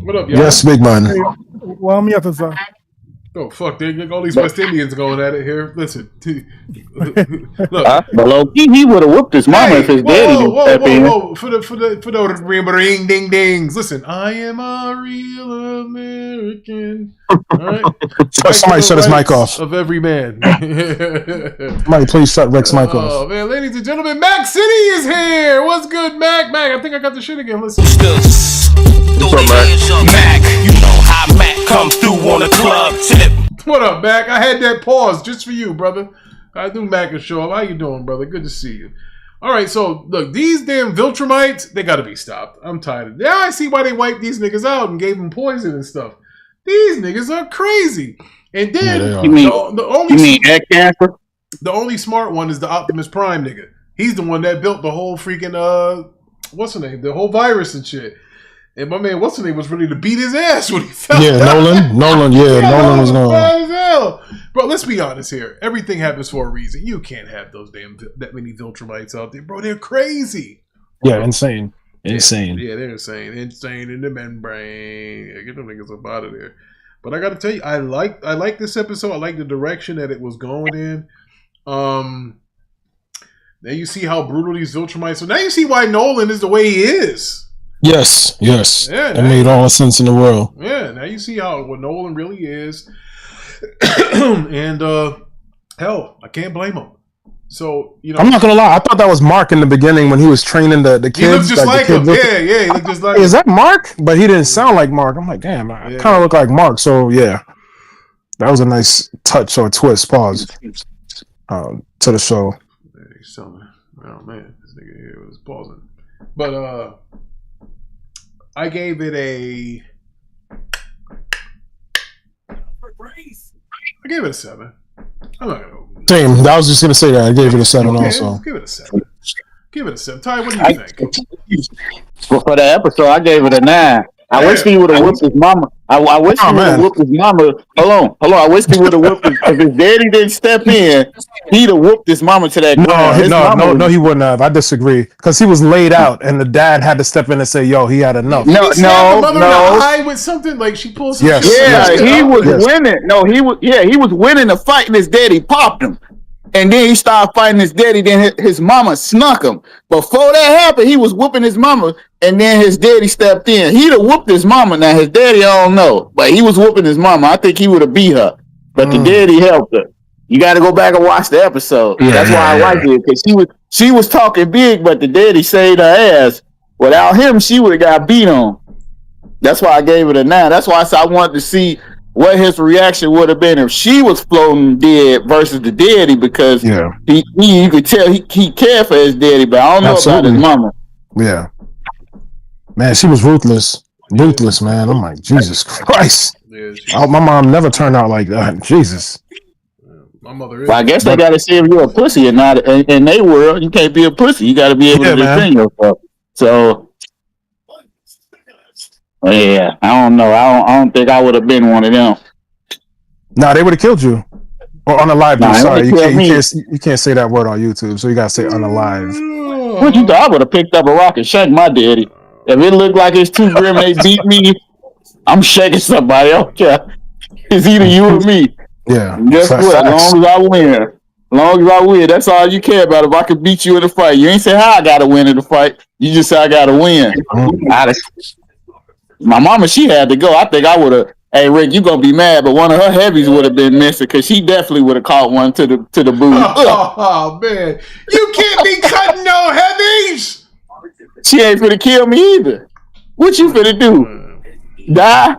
[SPEAKER 3] What
[SPEAKER 1] up, y'all?
[SPEAKER 2] Yes, big man.
[SPEAKER 7] Well, I'm here to say.
[SPEAKER 1] Oh fuck! They all these West Indians going at it here. Listen, look.
[SPEAKER 3] But low key, he would have whooped his mama if his daddy didn't step in.
[SPEAKER 1] Whoa! For the ring ding dings. Listen, I am a real American. All right.
[SPEAKER 2] Somebody shut his mic off.
[SPEAKER 1] Of every man.
[SPEAKER 2] Somebody please shut Rick's mic off.
[SPEAKER 1] Oh man, ladies and gentlemen, Mac City is here. What's good, Mac? Mac, I think I got the shit again. Listen.
[SPEAKER 5] What's up, Mac? You know how Mac comes through on a club tip.
[SPEAKER 1] What up, Mac? I had that pause just for you, brother. I do Mac and show up. How you doing, brother? Good to see you. All right, so look, these damn Viltrumites, they got to be stopped. I'm tired of it. Now I see why they wiped these niggas out and gave them poison and stuff. These niggas are crazy. And then
[SPEAKER 3] You mean egg cancer?
[SPEAKER 1] the only smart one is the Optimus Prime nigga. He's the one that built the whole freaking what's the name? The whole virus and shit. And my man, what's the name, was ready to beat his ass when he fell.
[SPEAKER 2] Yeah, Nolan, Nolan was going.
[SPEAKER 1] As hell. Bro, let's be honest here. Everything happens for a reason. You can't have those that many Viltrumites out there, bro. They're crazy.
[SPEAKER 2] Yeah, insane.
[SPEAKER 1] Yeah, they're insane. Insane in the membrane. Yeah, get them niggas up out of there. But I got to tell you, I like this episode. I like the direction that it was going in. Now you see how brutal these Viltrumites. So now you see why Nolan is the way he is.
[SPEAKER 2] Yes.
[SPEAKER 1] Yeah,
[SPEAKER 2] It made all the sense in the world.
[SPEAKER 1] Yeah, now you see what Nolan really is. And hell, I can't blame him. So, you know,
[SPEAKER 2] I'm not gonna lie, I thought that was Mark in the beginning when he was training the kids.
[SPEAKER 1] he looks just like him.
[SPEAKER 2] Yeah,
[SPEAKER 1] he looked just like
[SPEAKER 2] is that Mark? But he didn't sound like Mark. I'm like, damn, I kind of look like Mark. So yeah, that was a nice touch or twist. Pause to the show.
[SPEAKER 1] He's telling me, oh man, this nigga here was pausing. But I gave it a 7. I'm not gonna.
[SPEAKER 2] Same. I was just gonna say that. I gave it a 7 also.
[SPEAKER 1] Give it a 7. Give it a 7. Ty, what do you think?
[SPEAKER 3] Well, for the episode, I gave it a 9. I wish he would have whooped his mama. I wish he would have whooped his mama. Hold on. I wish he would have whooped his. If his daddy didn't step in, he'd have whooped his mama to that ground.
[SPEAKER 2] No, he wouldn't have. I disagree because he was laid out, and the dad had to step in and say, "Yo, he had enough."
[SPEAKER 1] No. Eye with something like she pulls. He
[SPEAKER 3] was winning. No, he was winning the fight, and his daddy popped him. And then he started fighting his daddy. Then his mama snuck him. Before that happened, he was whooping his mama. And then his daddy stepped in. He'd have whooped his mama. Now, his daddy, I don't know. But he was whooping his mama. I think he would have beat her. But the daddy helped her. You got to go back and watch the episode. That's why I liked it. Because she was talking big, but the daddy saved her ass. Without him, she would have got beat on. That's why I gave it a 9. That's why I said I wanted to see what his reaction would have been if she was floating dead versus the daddy, because you could tell he cared for his daddy, but I don't know about his mama.
[SPEAKER 2] Yeah, man, she was ruthless, man. I'm like, Jesus Christ. My mom never turned out like that. Jesus.
[SPEAKER 1] My mother is.
[SPEAKER 3] Well, I guess they got to see if you're a pussy or not. In their world, you can't be a pussy. You got to be able to defend yourself. So. Yeah, I don't know. I don't think I would have been one of them.
[SPEAKER 2] Nah, they would have killed you. Or on the live. Sorry, you can't say that word on YouTube, so you gotta say on the live.
[SPEAKER 3] What you thought? I would have picked up a rock and shanked my daddy. If it looked like it's too grim, they beat me. I'm shaking somebody. I don't care. It's either you or me.
[SPEAKER 2] Yeah.
[SPEAKER 3] And guess what? As long as I win, that's all you care about. If I can beat you in a fight, you ain't say how I gotta win in the fight. You just say I gotta win. My mama, she had to go. I think I would have. Hey, Rick, you gonna be mad, but one of her heavies would have been missing because she definitely would have caught one to the boot.
[SPEAKER 1] Oh man, you can't be cutting no heavies.
[SPEAKER 3] She ain't finna kill me either. What you finna do? Die?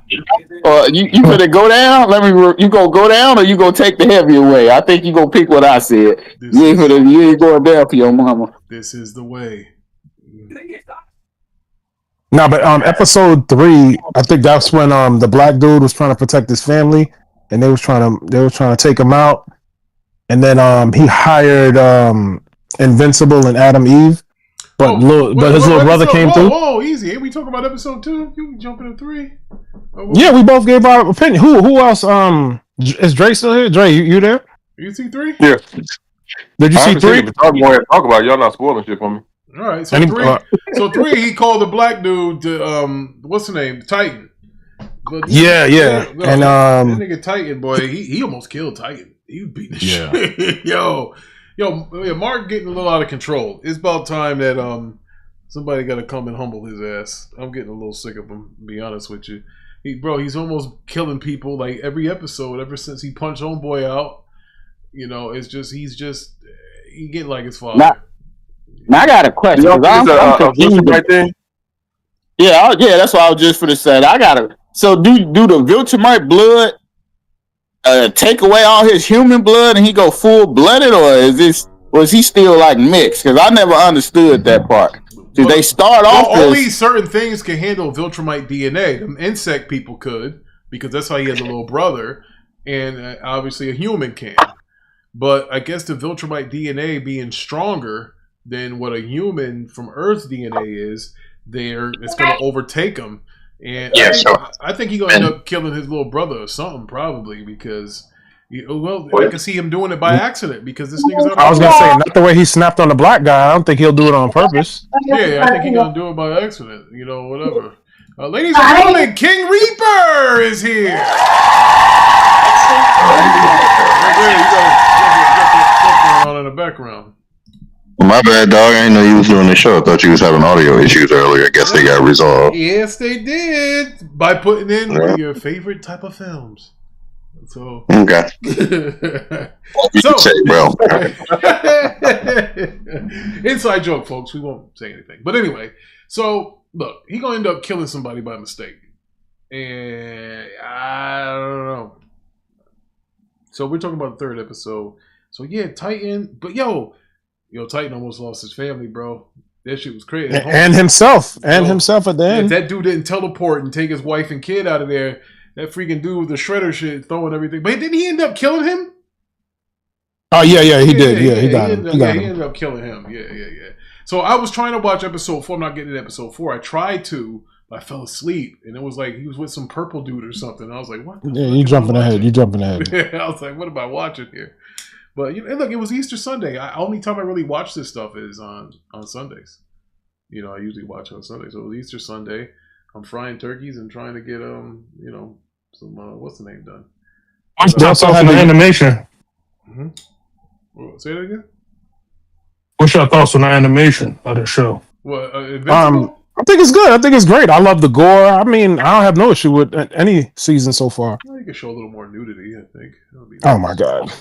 [SPEAKER 3] Or you finna go down? You gonna go down, or you gonna take the heavy away? I think you gonna pick what I said. You ain't going down for your mama.
[SPEAKER 1] This is the way.
[SPEAKER 2] No, but episode 3, I think that's when the black dude was trying to protect his family, and they was trying to take him out, and then he hired Invincible and Adam Eve, but his little brother came through.
[SPEAKER 1] Oh, easy! Hey, we talk about episode 2. You can jump into 3.
[SPEAKER 2] Yeah, we both gave our opinion. Who else? Is Dre still here? Dre, you there?
[SPEAKER 1] You see 3?
[SPEAKER 4] Yeah.
[SPEAKER 2] Did you see 3?
[SPEAKER 4] Talk about it. Y'all not spoiling shit for me.
[SPEAKER 1] All right, so 3. So 3, he called the black dude to what's the name? Titan. But
[SPEAKER 2] yeah.
[SPEAKER 1] And
[SPEAKER 2] that
[SPEAKER 1] nigga Titan, boy, he almost killed Titan. He beat the shit. Yo, Mark getting a little out of control. It's about time that somebody got to come and humble his ass. I'm getting a little sick of him, to be honest with you. He's almost killing people like every episode ever since he punched Homeboy out. You know, it's just he getting like his father.
[SPEAKER 3] Now I got a question. I'm confused right there. Yeah, that's what I was just for to say. So do the Viltrumite blood take away all his human blood and he go full blooded, or was he still like mixed? Because I never understood that part. Did they start off?
[SPEAKER 1] Only certain things can handle Viltrumite DNA. Them insect people could, because that's how he has a little brother, and obviously a human can. But I guess the Viltrumite DNA being stronger than what a human from Earth's DNA is, it's going to overtake him. And I think he's going to end up killing his little brother or something, probably, because, I can see him doing it by accident, because this nigga's
[SPEAKER 2] I was going to say, not the way he snapped on the black guy. I don't think he'll do it on purpose.
[SPEAKER 1] Yeah, I think he's going to do it by accident, whatever. Ladies and gentlemen, King Reaper is here! What's going on in the background?
[SPEAKER 8] My bad, dog. I didn't know you was doing the show. I thought you was having audio issues earlier. I guess they got resolved.
[SPEAKER 1] Yes, they did. By putting in one of your favorite type of films. So
[SPEAKER 8] okay. Bro.
[SPEAKER 1] Inside joke, folks. We won't say anything. But anyway, so look, he gonna end up killing somebody by mistake, and I don't know. So we're talking about the third episode. So yeah, Titan. But Titan almost lost his family, bro. That shit was crazy.
[SPEAKER 2] And himself. And himself at the end.
[SPEAKER 1] If that dude didn't teleport and take his wife and kid out of there, that freaking dude with the shredder shit throwing everything. But didn't he end up killing him?
[SPEAKER 2] Oh, yeah, he did. Yeah, he got him.
[SPEAKER 1] He ended up killing him. Yeah. So I was trying to watch episode 4. I'm not getting to episode 4. I tried to, but I fell asleep. And it was like he was with some purple dude or something. And I was like, what?
[SPEAKER 2] Yeah, you jumping ahead.
[SPEAKER 1] I was like, what am I watching here? But look, it was Easter Sunday. Only time I really watch this stuff is on Sundays. I usually watch on Sundays. So it was Easter Sunday. I'm frying turkeys and trying to get some what's the name done.
[SPEAKER 2] They also have the animation.
[SPEAKER 1] Mm-hmm. Say that again.
[SPEAKER 2] What's your thoughts on the animation of the show?
[SPEAKER 1] What Invincible?
[SPEAKER 2] I think it's good. I think it's great. I love the gore. I mean, I don't have no issue with any season so far.
[SPEAKER 1] Well, you can show a little more nudity, I think.
[SPEAKER 2] Oh my god.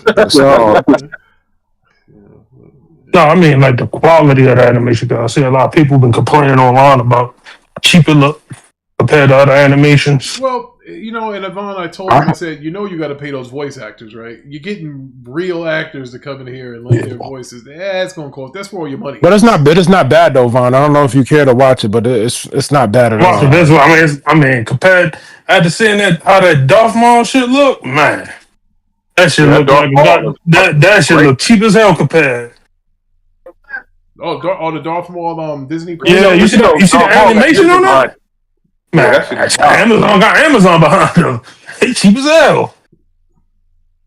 [SPEAKER 9] No, I mean like the quality of the animation. I see a lot of people been complaining online about how cheap it look compared to other animations.
[SPEAKER 1] Well, and Yvonne, I told him, I said, you got to pay those voice actors, right? You're getting real actors to come in here and lend their voices. It's going to cost. That's where all your money.
[SPEAKER 2] But it's not bad though, Vaughn. I don't know if you care to watch it, but it's not bad at all.
[SPEAKER 9] This I mean, compared after seeing how that Darth Maul shit look, man, that shit look like that shit look cheap as hell compared.
[SPEAKER 1] Oh, the Darth Maul Disney.
[SPEAKER 9] Yeah, you see the animation on that? Man, Amazon got Amazon behind them. They cheap as hell.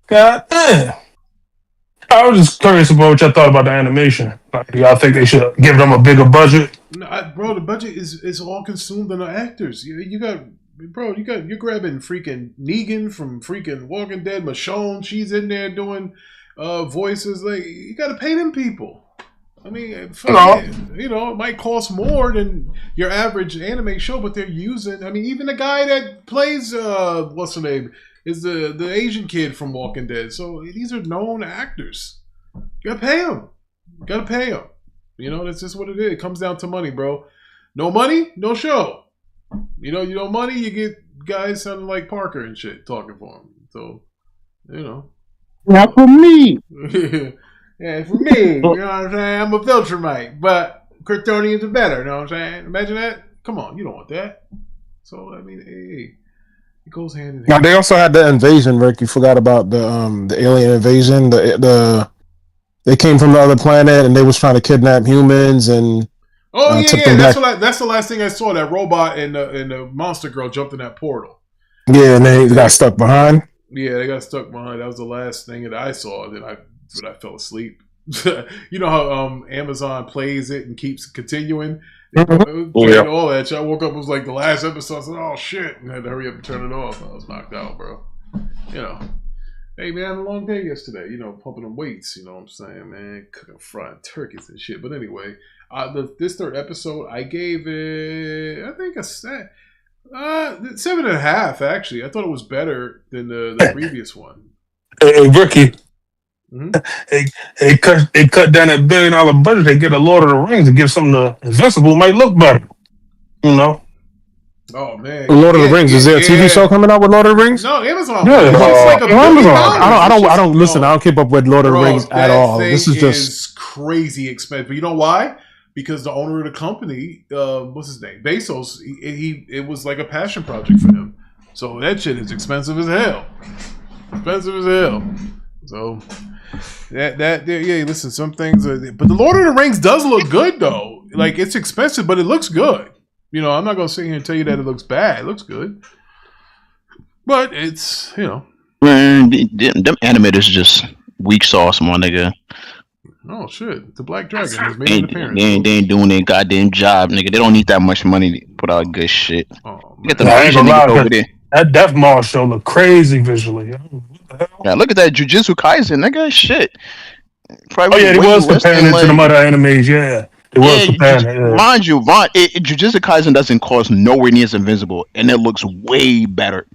[SPEAKER 9] God damn. I was just curious about what y'all thought about the animation. Like, do y'all think they should give them a bigger budget?
[SPEAKER 1] No, bro, the budget is all consumed on the actors. You're grabbing freaking Negan from freaking Walking Dead, Michonne, she's in there doing voices. Like, you got to pay them people. I mean, it might cost more than your average anime show, but they're using. I mean, even the guy that plays what's the name is the Asian kid from Walking Dead. So these are known actors. You gotta pay them. That's just what it is. It comes down to money, bro. No money, no show. You know money, you get guys sounding like Parker and shit talking for him. So,
[SPEAKER 3] not for me.
[SPEAKER 1] Yeah, for me, you know what I'm saying? I'm a Viltrumite, but Kryptonians are better, you know what I'm saying? Imagine that. Come on, you don't want that. So, I mean, hey, it goes hand in hand.
[SPEAKER 2] Now, they also had the invasion, Rick. You forgot about the alien invasion. They came from the other planet, and they was trying to kidnap humans, and
[SPEAKER 1] that's the last thing I saw. That robot and the monster girl jumped in that portal.
[SPEAKER 2] Yeah, and they got stuck behind.
[SPEAKER 1] Yeah, they got stuck behind. That was the last thing that I saw. But I fell asleep. You know how Amazon plays it and keeps continuing.
[SPEAKER 2] Mhm.
[SPEAKER 1] Playing all that shit. I woke up, it was like the last episode. I said, "Oh shit!" and I had to hurry up and turn it off. I was knocked out, bro. You know, hey man, I had a long day yesterday. You know, pumping them weights. You know what I'm saying, man? Cooking fried turkeys and shit. But anyway, this third episode, I gave it, I think, a 7.5. Actually, I thought it was better than the previous one.
[SPEAKER 9] Hey, Ricky.
[SPEAKER 1] Mm-hmm.
[SPEAKER 9] They cut down that $1 billion budget. They get a Lord of the Rings and give something to Invincible. Might look better, you know.
[SPEAKER 1] Oh man,
[SPEAKER 2] Lord of the Rings. Is there a TV show coming out with Lord of the Rings?
[SPEAKER 1] No, Amazon.
[SPEAKER 2] Yeah,
[SPEAKER 1] It's like $1 billion.
[SPEAKER 2] I don't listen. I don't keep up with Lord of the Rings at all.
[SPEAKER 1] This
[SPEAKER 2] is just
[SPEAKER 1] crazy expensive. You know why? Because the owner of the company, what's his name, Bezos, it was like a passion project for him. So that shit is expensive as hell. Expensive as hell. So that yeah. Listen, some things are, but the Lord of the Rings does look good though. Like it's expensive, but it looks good. You know, I'm not gonna sit here and tell you that it looks bad. It looks good, but it's, you know.
[SPEAKER 10] Man, them animators just weak sauce, my nigga.
[SPEAKER 1] Oh shit! The Black Dragon has made an appearance.
[SPEAKER 10] They ain't doing their goddamn job, nigga. They don't need that much money to put out good shit.
[SPEAKER 1] Oh,
[SPEAKER 10] get the Asian nigga over there.
[SPEAKER 9] That Death Mall show look crazy visually.
[SPEAKER 10] Yeah, look at that Jujutsu Kaisen, nigga. Shit.
[SPEAKER 9] Probably they was comparing it to the other animes. Yeah, it was comparing it. Yeah.
[SPEAKER 10] Mind you, Jujutsu Kaisen doesn't cost nowhere near as Invincible, and it looks way better.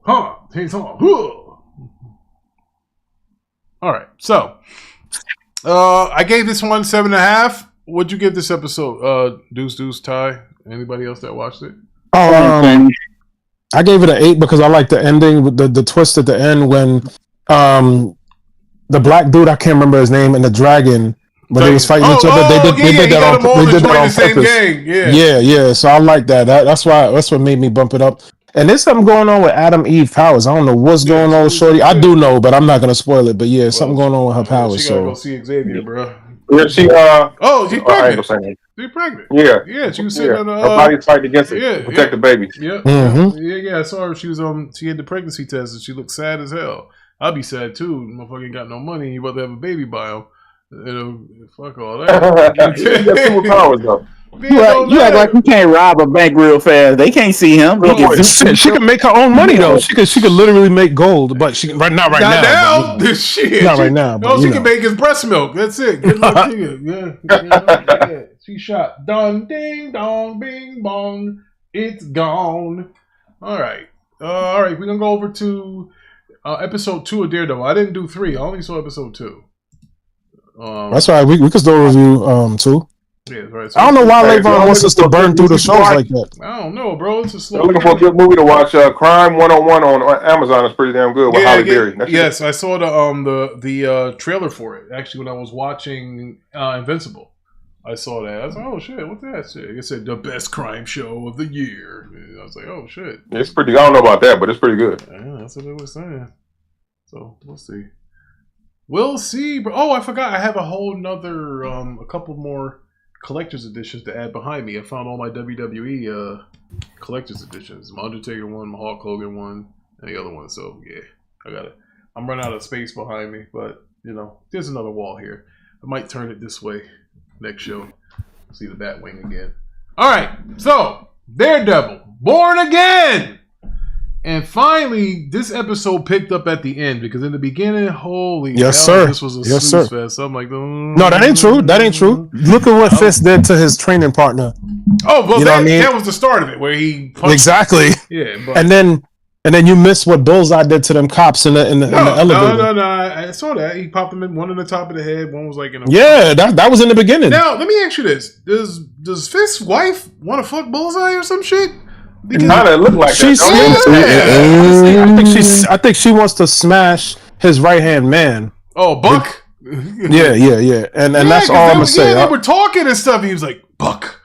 [SPEAKER 1] Huh? He's on. All right, so I gave this one 7.5. What'd you give this episode? Deuce, Ty. Anybody else that watched it?
[SPEAKER 2] I gave it an 8 because I like the ending, with the twist at the end when the black dude, I can't remember his name, and the dragon, when they was fighting each other, they did that on purpose. Yeah. So I like that. That's what made me bump it up. And there's something going on with Adam Eve powers. I don't know what's going on with Shorty. I do know, but I'm not gonna spoil it. But yeah, something going on with her powers.
[SPEAKER 1] She gotta go see Xavier, bro.
[SPEAKER 4] Yeah, she's
[SPEAKER 1] pregnant. She's pregnant.
[SPEAKER 4] Yeah,
[SPEAKER 1] she was sitting on
[SPEAKER 4] her body's fighting against it to protect the baby.
[SPEAKER 1] Yeah. I saw her. She was she had the pregnancy test and she looked sad as hell. I'd be sad too. Motherfucker ain't got no money. You about to have a baby by him. Fuck all that.
[SPEAKER 4] Superpowers though.
[SPEAKER 3] You act like you can't rob a bank real fast. They can't see him.
[SPEAKER 2] She can make her own money though. She could literally make gold, but she not right now.
[SPEAKER 1] This shit.
[SPEAKER 2] Not right now.
[SPEAKER 1] No, she can make his breast milk. That's it. Good luck to you. Yeah. She shot. Dun ding dong bing bong. It's gone. All right. We're gonna go over to episode 2 of Daredevil. I didn't do 3. I only saw episode 2.
[SPEAKER 2] That's right. We could still review 2.
[SPEAKER 1] Yeah, right. So
[SPEAKER 2] I don't know why Levon wants us to burn through the shows like that.
[SPEAKER 1] I don't know, bro. It's a slow.
[SPEAKER 4] I'm looking for a good movie to watch. Crime 101 on Amazon is pretty damn good with Halle Berry.
[SPEAKER 1] Yes, I saw the trailer for it actually when I was watching Invincible. I saw that. I was like, oh shit, what's that shit? It said the best crime show of the year. And I was like, oh shit.
[SPEAKER 4] It's pretty. I don't know about that, but it's pretty good.
[SPEAKER 1] Yeah, that's what it was saying. So we'll see. We'll see, bro. Oh, I forgot. I have a whole nother, a couple more collector's editions to add behind me. I found all my WWE collector's editions. My Undertaker one, my Hulk Hogan one, and the other one. So yeah, I'm running out of space behind me, but you know, there's another wall here. I might turn it this way next show. See the Batwing again. All right, so Daredevil, Born Again. And finally, this episode picked up at the end because in the beginning, holy hell, this was a snooze fest. I'm like,
[SPEAKER 2] no, that ain't true. That ain't true. Look at what Fist did to his training partner.
[SPEAKER 1] Oh, well, that was the start of it, where he punched
[SPEAKER 2] exactly.
[SPEAKER 1] Yeah, but,
[SPEAKER 2] and then you missed what Bullseye did to them cops in the elevator.
[SPEAKER 1] No. I saw that he popped them in one in the top of the head, one was like in.
[SPEAKER 2] That was in the beginning.
[SPEAKER 1] Now let me ask you this: Does Fist's wife want to fuck Bullseye or some shit?
[SPEAKER 4] It kind of looked like
[SPEAKER 2] that. I think she wants to smash his right hand man.
[SPEAKER 1] Oh, Buck.
[SPEAKER 2] Yeah. And that's all I'm gonna say.
[SPEAKER 1] They were talking and stuff. He was like, Buck,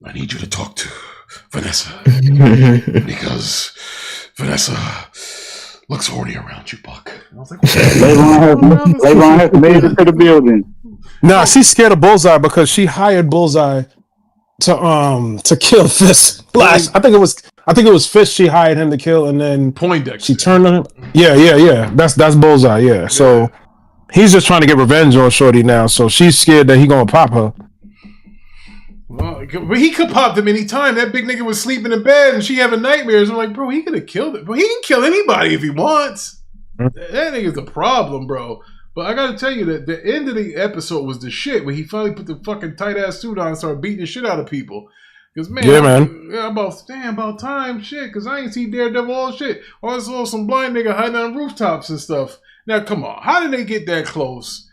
[SPEAKER 1] I need you to talk to Vanessa because Vanessa looks horny around you, Buck. And I was like,
[SPEAKER 3] Levon has made it to the building.
[SPEAKER 2] Nah, she's scared of Bullseye because she hired Bullseye to kill Fist. I think it I think it was Fish she hired him to kill, and then
[SPEAKER 1] Poindexter.
[SPEAKER 2] She turned on him. Yeah. That's Bullseye. Yeah. So he's just trying to get revenge on Shorty now. So she's scared that he gonna pop her.
[SPEAKER 1] Well, but he could pop them anytime. That big nigga was sleeping in bed and she having nightmares. I'm like, bro, he could have killed it. Bro, he can kill anybody if he wants. That nigga's a problem, bro. But I gotta tell you that the end of the episode was the shit when he finally put the fucking tight ass suit on and started beating the shit out of people. Because man, about time, shit. Because I ain't see Daredevil all shit. I saw some blind nigga hiding on rooftops and stuff. Now, come on, how did they get that close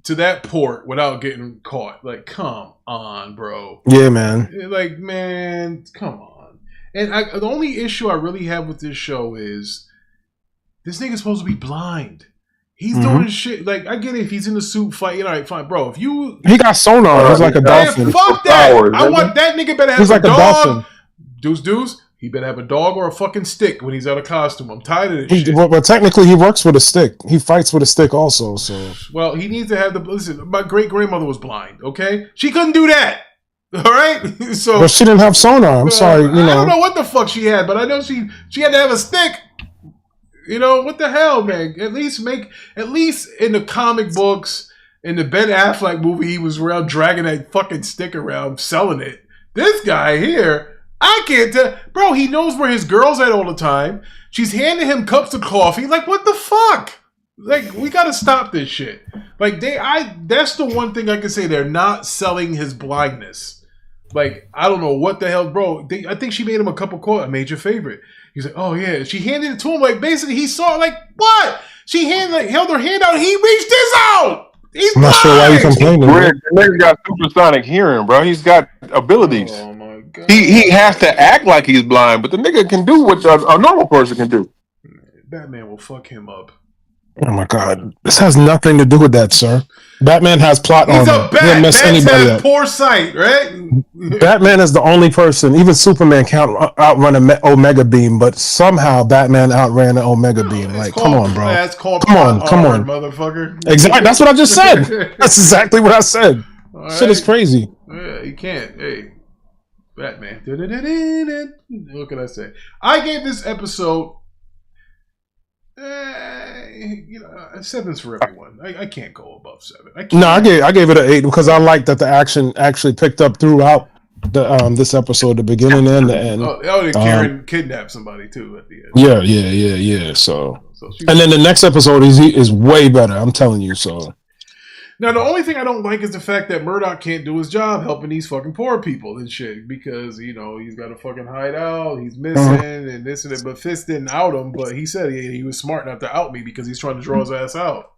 [SPEAKER 1] to that port without getting caught? Like, come on, bro.
[SPEAKER 2] Yeah, man.
[SPEAKER 1] Like, man, come on. And the only issue I really have with this show is this nigga's supposed to be blind. He's doing shit. Like, I get it if he's in the suit fighting. All right, fine, bro. If you...
[SPEAKER 2] He got sonar. He's like a dolphin.
[SPEAKER 1] Fuck that. I want that nigga better have
[SPEAKER 2] he's like a dog.
[SPEAKER 1] Deuce. He better have a dog or a fucking stick when he's out of costume. I'm tired of this shit.
[SPEAKER 2] Well, technically, he works with a stick. He fights with a stick also, so...
[SPEAKER 1] Well, he needs to have the... Listen, my great-grandmother was blind, okay? She couldn't do that. All right? So...
[SPEAKER 2] But she didn't have sonar. I'm sorry,
[SPEAKER 1] I don't know what the fuck she had, but I know she had to have a stick. You know, what the hell, man? At least in the comic books, in the Ben Affleck movie, he was around dragging that fucking stick around, selling it. This guy here, I can't tell. Bro, he knows where his girl's at all the time. She's handing him cups of coffee. Like, what the fuck? Like, we gotta stop this shit. Like, that's the one thing I can say. They're not selling his blindness. Like, I don't know what the hell, bro. I think she made him a cup of coffee. I made your favorite. He's like, oh yeah. She handed it to him. Like, basically, he saw it. Like, what? She held her hand out. And he reached this out. He's
[SPEAKER 2] I'm not sure why you complaining.
[SPEAKER 4] The nigga's got supersonic hearing, bro. He's got abilities.
[SPEAKER 1] Oh my god.
[SPEAKER 4] He has to act like he's blind, but the nigga can do what a normal person can do.
[SPEAKER 1] Batman will fuck him up.
[SPEAKER 2] Oh my god. This has nothing to do with that, sir. Batman has plot armor.
[SPEAKER 1] He's a bat.
[SPEAKER 2] He'll mess anybody up.
[SPEAKER 1] Poor sight, right?
[SPEAKER 2] Batman is the only person. Even Superman can't outrun an Omega Beam, but somehow Batman outran an Omega Beam. Like, come on, bro.
[SPEAKER 1] That's called
[SPEAKER 2] come on,
[SPEAKER 1] motherfucker.
[SPEAKER 2] Exactly. That's what I just said. That's exactly what I said.
[SPEAKER 1] All
[SPEAKER 2] Shit is crazy.
[SPEAKER 1] Yeah, you can't. Hey, Batman. What can I say? I gave this episode. 7's for everyone. I can't go above 7.
[SPEAKER 2] I gave it an 8 because I like that the action actually picked up throughout the this episode, the beginning and the end.
[SPEAKER 1] Karen kidnapped somebody too at the end.
[SPEAKER 2] Yeah. So and then the next episode is way better. I'm telling you. So
[SPEAKER 1] now the only thing I don't like is the fact that Murdoch can't do his job helping these fucking poor people and shit because he's got to fucking hide out, he's missing and this and that. But Fist didn't out him, but he said he was smart not to out me because he's trying to draw his ass out.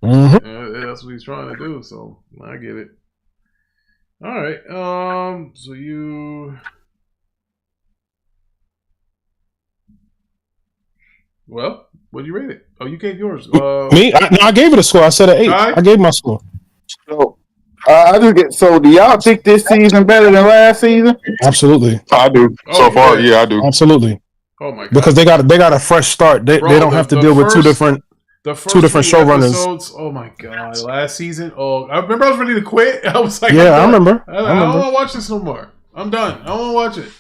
[SPEAKER 1] That's what he's trying to do. So I get it. All right. So you. Well, what did you rate it? Oh, you gave yours.
[SPEAKER 2] Me? I gave it a score. I said an 8. I gave my score.
[SPEAKER 3] So, do y'all think this season better than last season?
[SPEAKER 2] Absolutely.
[SPEAKER 4] I do. So far, yeah, I do.
[SPEAKER 2] Absolutely.
[SPEAKER 1] Oh my god.
[SPEAKER 2] Because they got a fresh start. They don't have to deal with two different showrunners.
[SPEAKER 1] Episodes, oh my god. Last season. Oh, I remember I was ready to quit. I was like,
[SPEAKER 2] yeah, I remember.
[SPEAKER 1] I don't want to watch this no more. I'm done. I don't want to watch it.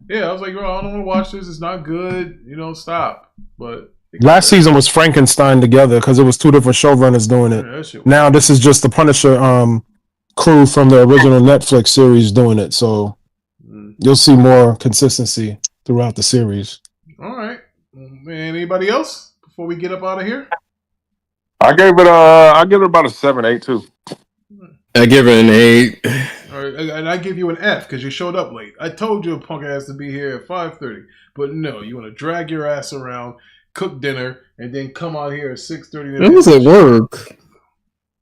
[SPEAKER 1] Yeah, I was like, bro, I don't want to watch this. It's not good. Stop. But
[SPEAKER 2] last season was Frankenstein together because it was two different showrunners doing it. Yeah, now this is just the Punisher crew from the original Netflix series doing it. So you'll see more consistency throughout the series.
[SPEAKER 1] All right. Anybody else before we get up out of here?
[SPEAKER 4] I give it about a 7, 8 too.
[SPEAKER 11] I give it an 8.
[SPEAKER 1] All right, and I give you an F because you showed up late. I told you a punk ass to be here at 5:30, but no, you want to drag your ass around, cook dinner, and then come out here at 6:30.
[SPEAKER 11] It was at work.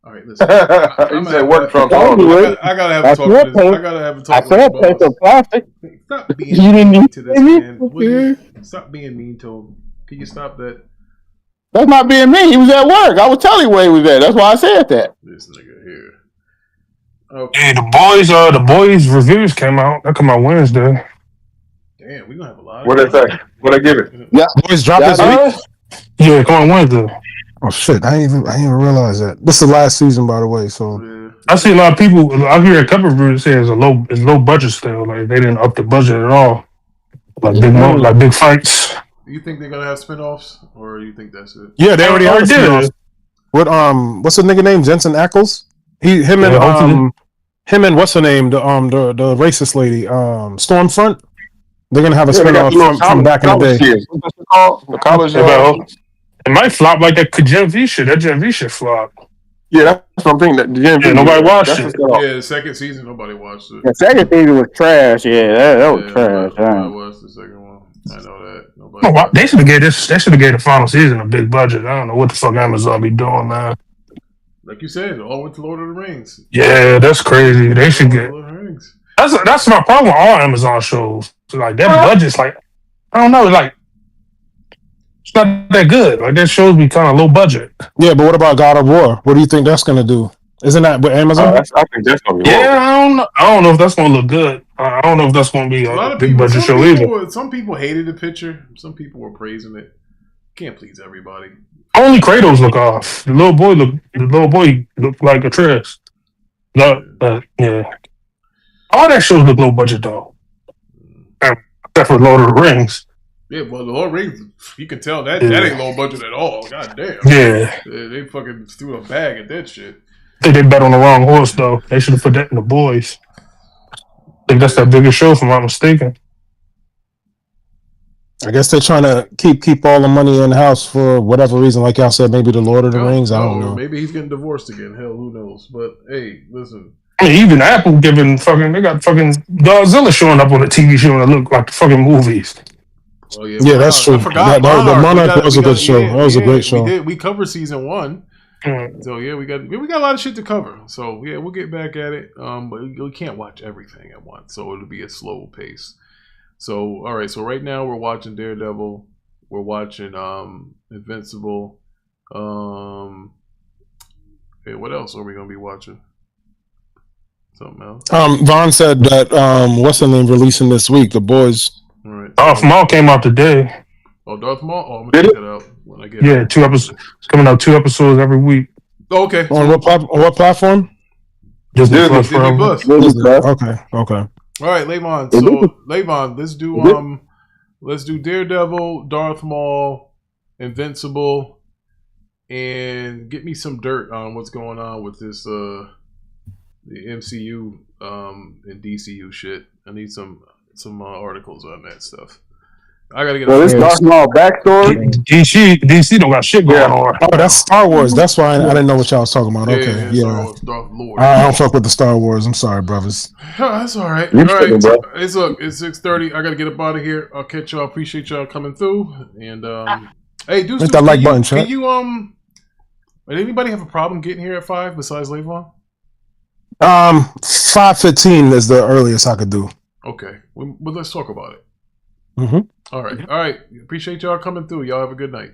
[SPEAKER 1] All right, listen.
[SPEAKER 4] You said work from
[SPEAKER 1] home. I gotta have a talk with this. I gotta have a talk with this boss. Stop being mean to this man. Stop being mean to him. Can you stop that?
[SPEAKER 3] That's not being mean. He was at work. I was telling you where he was at. That's why I said that.
[SPEAKER 1] This nigga here. Okay.
[SPEAKER 9] Hey, the boys reviews came out. That come out Wednesday.
[SPEAKER 1] Damn, we gonna have a lot.
[SPEAKER 4] What they say? What they give it?
[SPEAKER 2] Yeah, boys dropped this week.
[SPEAKER 9] Yeah, come on Wednesday.
[SPEAKER 2] Oh shit! I didn't even realize that. This is the last season, by the way. So
[SPEAKER 9] I see a lot of people. I hear a couple of reviews say it's low budget still. Like they didn't up the budget at all. like big fights.
[SPEAKER 1] Do you think they're gonna have spinoffs, or you think that's it?
[SPEAKER 2] Yeah, they already have a spinoff. With what's the nigga name? Jensen Ackles. Him and what's her name? The racist lady. Stormfront. They're gonna have a spinoff from back in the day.
[SPEAKER 4] The college.
[SPEAKER 9] It might flop like that Gen V shit. That Gen V shit flop.
[SPEAKER 4] Yeah, that's something that
[SPEAKER 9] nobody watched it.
[SPEAKER 1] Yeah, the second season nobody watched it.
[SPEAKER 3] The second season was trash. Yeah, that was trash.
[SPEAKER 1] I watched the second one. I know that.
[SPEAKER 9] They should have gave this. They should have gave the final season a big budget. I don't know what the fuck Amazon be doing, man.
[SPEAKER 1] Like you said, all went to Lord of the Rings.
[SPEAKER 9] Yeah, that's crazy. They should get. That's my problem with all Amazon shows. Like their budget's like, I don't know, like it's not that good. Like their shows be kind of low budget.
[SPEAKER 2] Yeah, but what about God of War? What do you think that's gonna do? Isn't that with Amazon?
[SPEAKER 4] I think that's gonna be.
[SPEAKER 9] Yeah, I don't know if that's gonna look good. I don't know if that's gonna be a big budget show either.
[SPEAKER 1] Some people hated the picture. Some people were praising it. Can't please everybody.
[SPEAKER 9] Only Kratos look off. The little boy looked like a trash. Yeah. All that shows look low budget though. Except for Lord of the Rings.
[SPEAKER 1] Yeah, well, the Lord of the Rings, you can tell that ain't low budget at all. God damn.
[SPEAKER 9] Yeah.
[SPEAKER 1] They fucking threw a bag at that shit.
[SPEAKER 9] I think they bet on the wrong horse though. They should have put that in The Boys. I think that's that bigger show, if I'm not mistaken.
[SPEAKER 2] I guess they're trying to keep all the money in house for whatever reason. Like y'all said, maybe the Lord of the Rings. I don't know.
[SPEAKER 1] Maybe he's getting divorced again. Hell, who knows? But hey, listen.
[SPEAKER 9] I mean, even Apple they got fucking Godzilla showing up on a TV show and look like the fucking movies.
[SPEAKER 1] Oh yeah,
[SPEAKER 2] that's true.
[SPEAKER 1] I forgot.
[SPEAKER 2] The Monarch was a good show. That was a great show.
[SPEAKER 1] We covered season 1. So yeah, we got a lot of shit to cover. So yeah, we'll get back at it. But we can't watch everything at once, so it'll be a slow pace. So all right, so right now we're watching Daredevil. We're watching Invincible. Hey, what else are we gonna be watching? Something else.
[SPEAKER 2] Vaughn said that what's the name releasing this week? The Boys.
[SPEAKER 1] All right.
[SPEAKER 9] Darth Maul came out today.
[SPEAKER 1] Oh, Darth Maul. Oh, I'm gonna check that out when I get.
[SPEAKER 9] Yeah, 2 episodes. It's coming out 2 episodes every week.
[SPEAKER 1] Oh, okay.
[SPEAKER 2] On what platform?
[SPEAKER 9] Disney
[SPEAKER 1] Plus.
[SPEAKER 2] Okay.
[SPEAKER 1] All right, Levon. So Levon, let's do Daredevil, Darth Maul, Invincible, and get me some dirt on what's going on with this the MCU and DCU shit. I need some articles on that stuff. I gotta get.
[SPEAKER 3] This Darth Maul backstory.
[SPEAKER 9] DC don't got shit going on.
[SPEAKER 2] Oh, that's Star Wars. That's why I didn't know what y'all was talking about. Okay, yeah. I don't fuck with the Star Wars. I'm sorry, brothers.
[SPEAKER 1] That's all right. All right. It's 6:30. I gotta get up out of here. I'll catch y'all. Appreciate y'all coming through. And hey, dude,
[SPEAKER 2] hit that like button, chat.
[SPEAKER 1] Can you did anybody have a problem getting here at 5 besides Levon?
[SPEAKER 2] 5:15 is the earliest I could do.
[SPEAKER 1] Okay. Well, let's talk about it.
[SPEAKER 2] Mm-hmm.
[SPEAKER 1] All right. Appreciate y'all coming through. Y'all have a good night.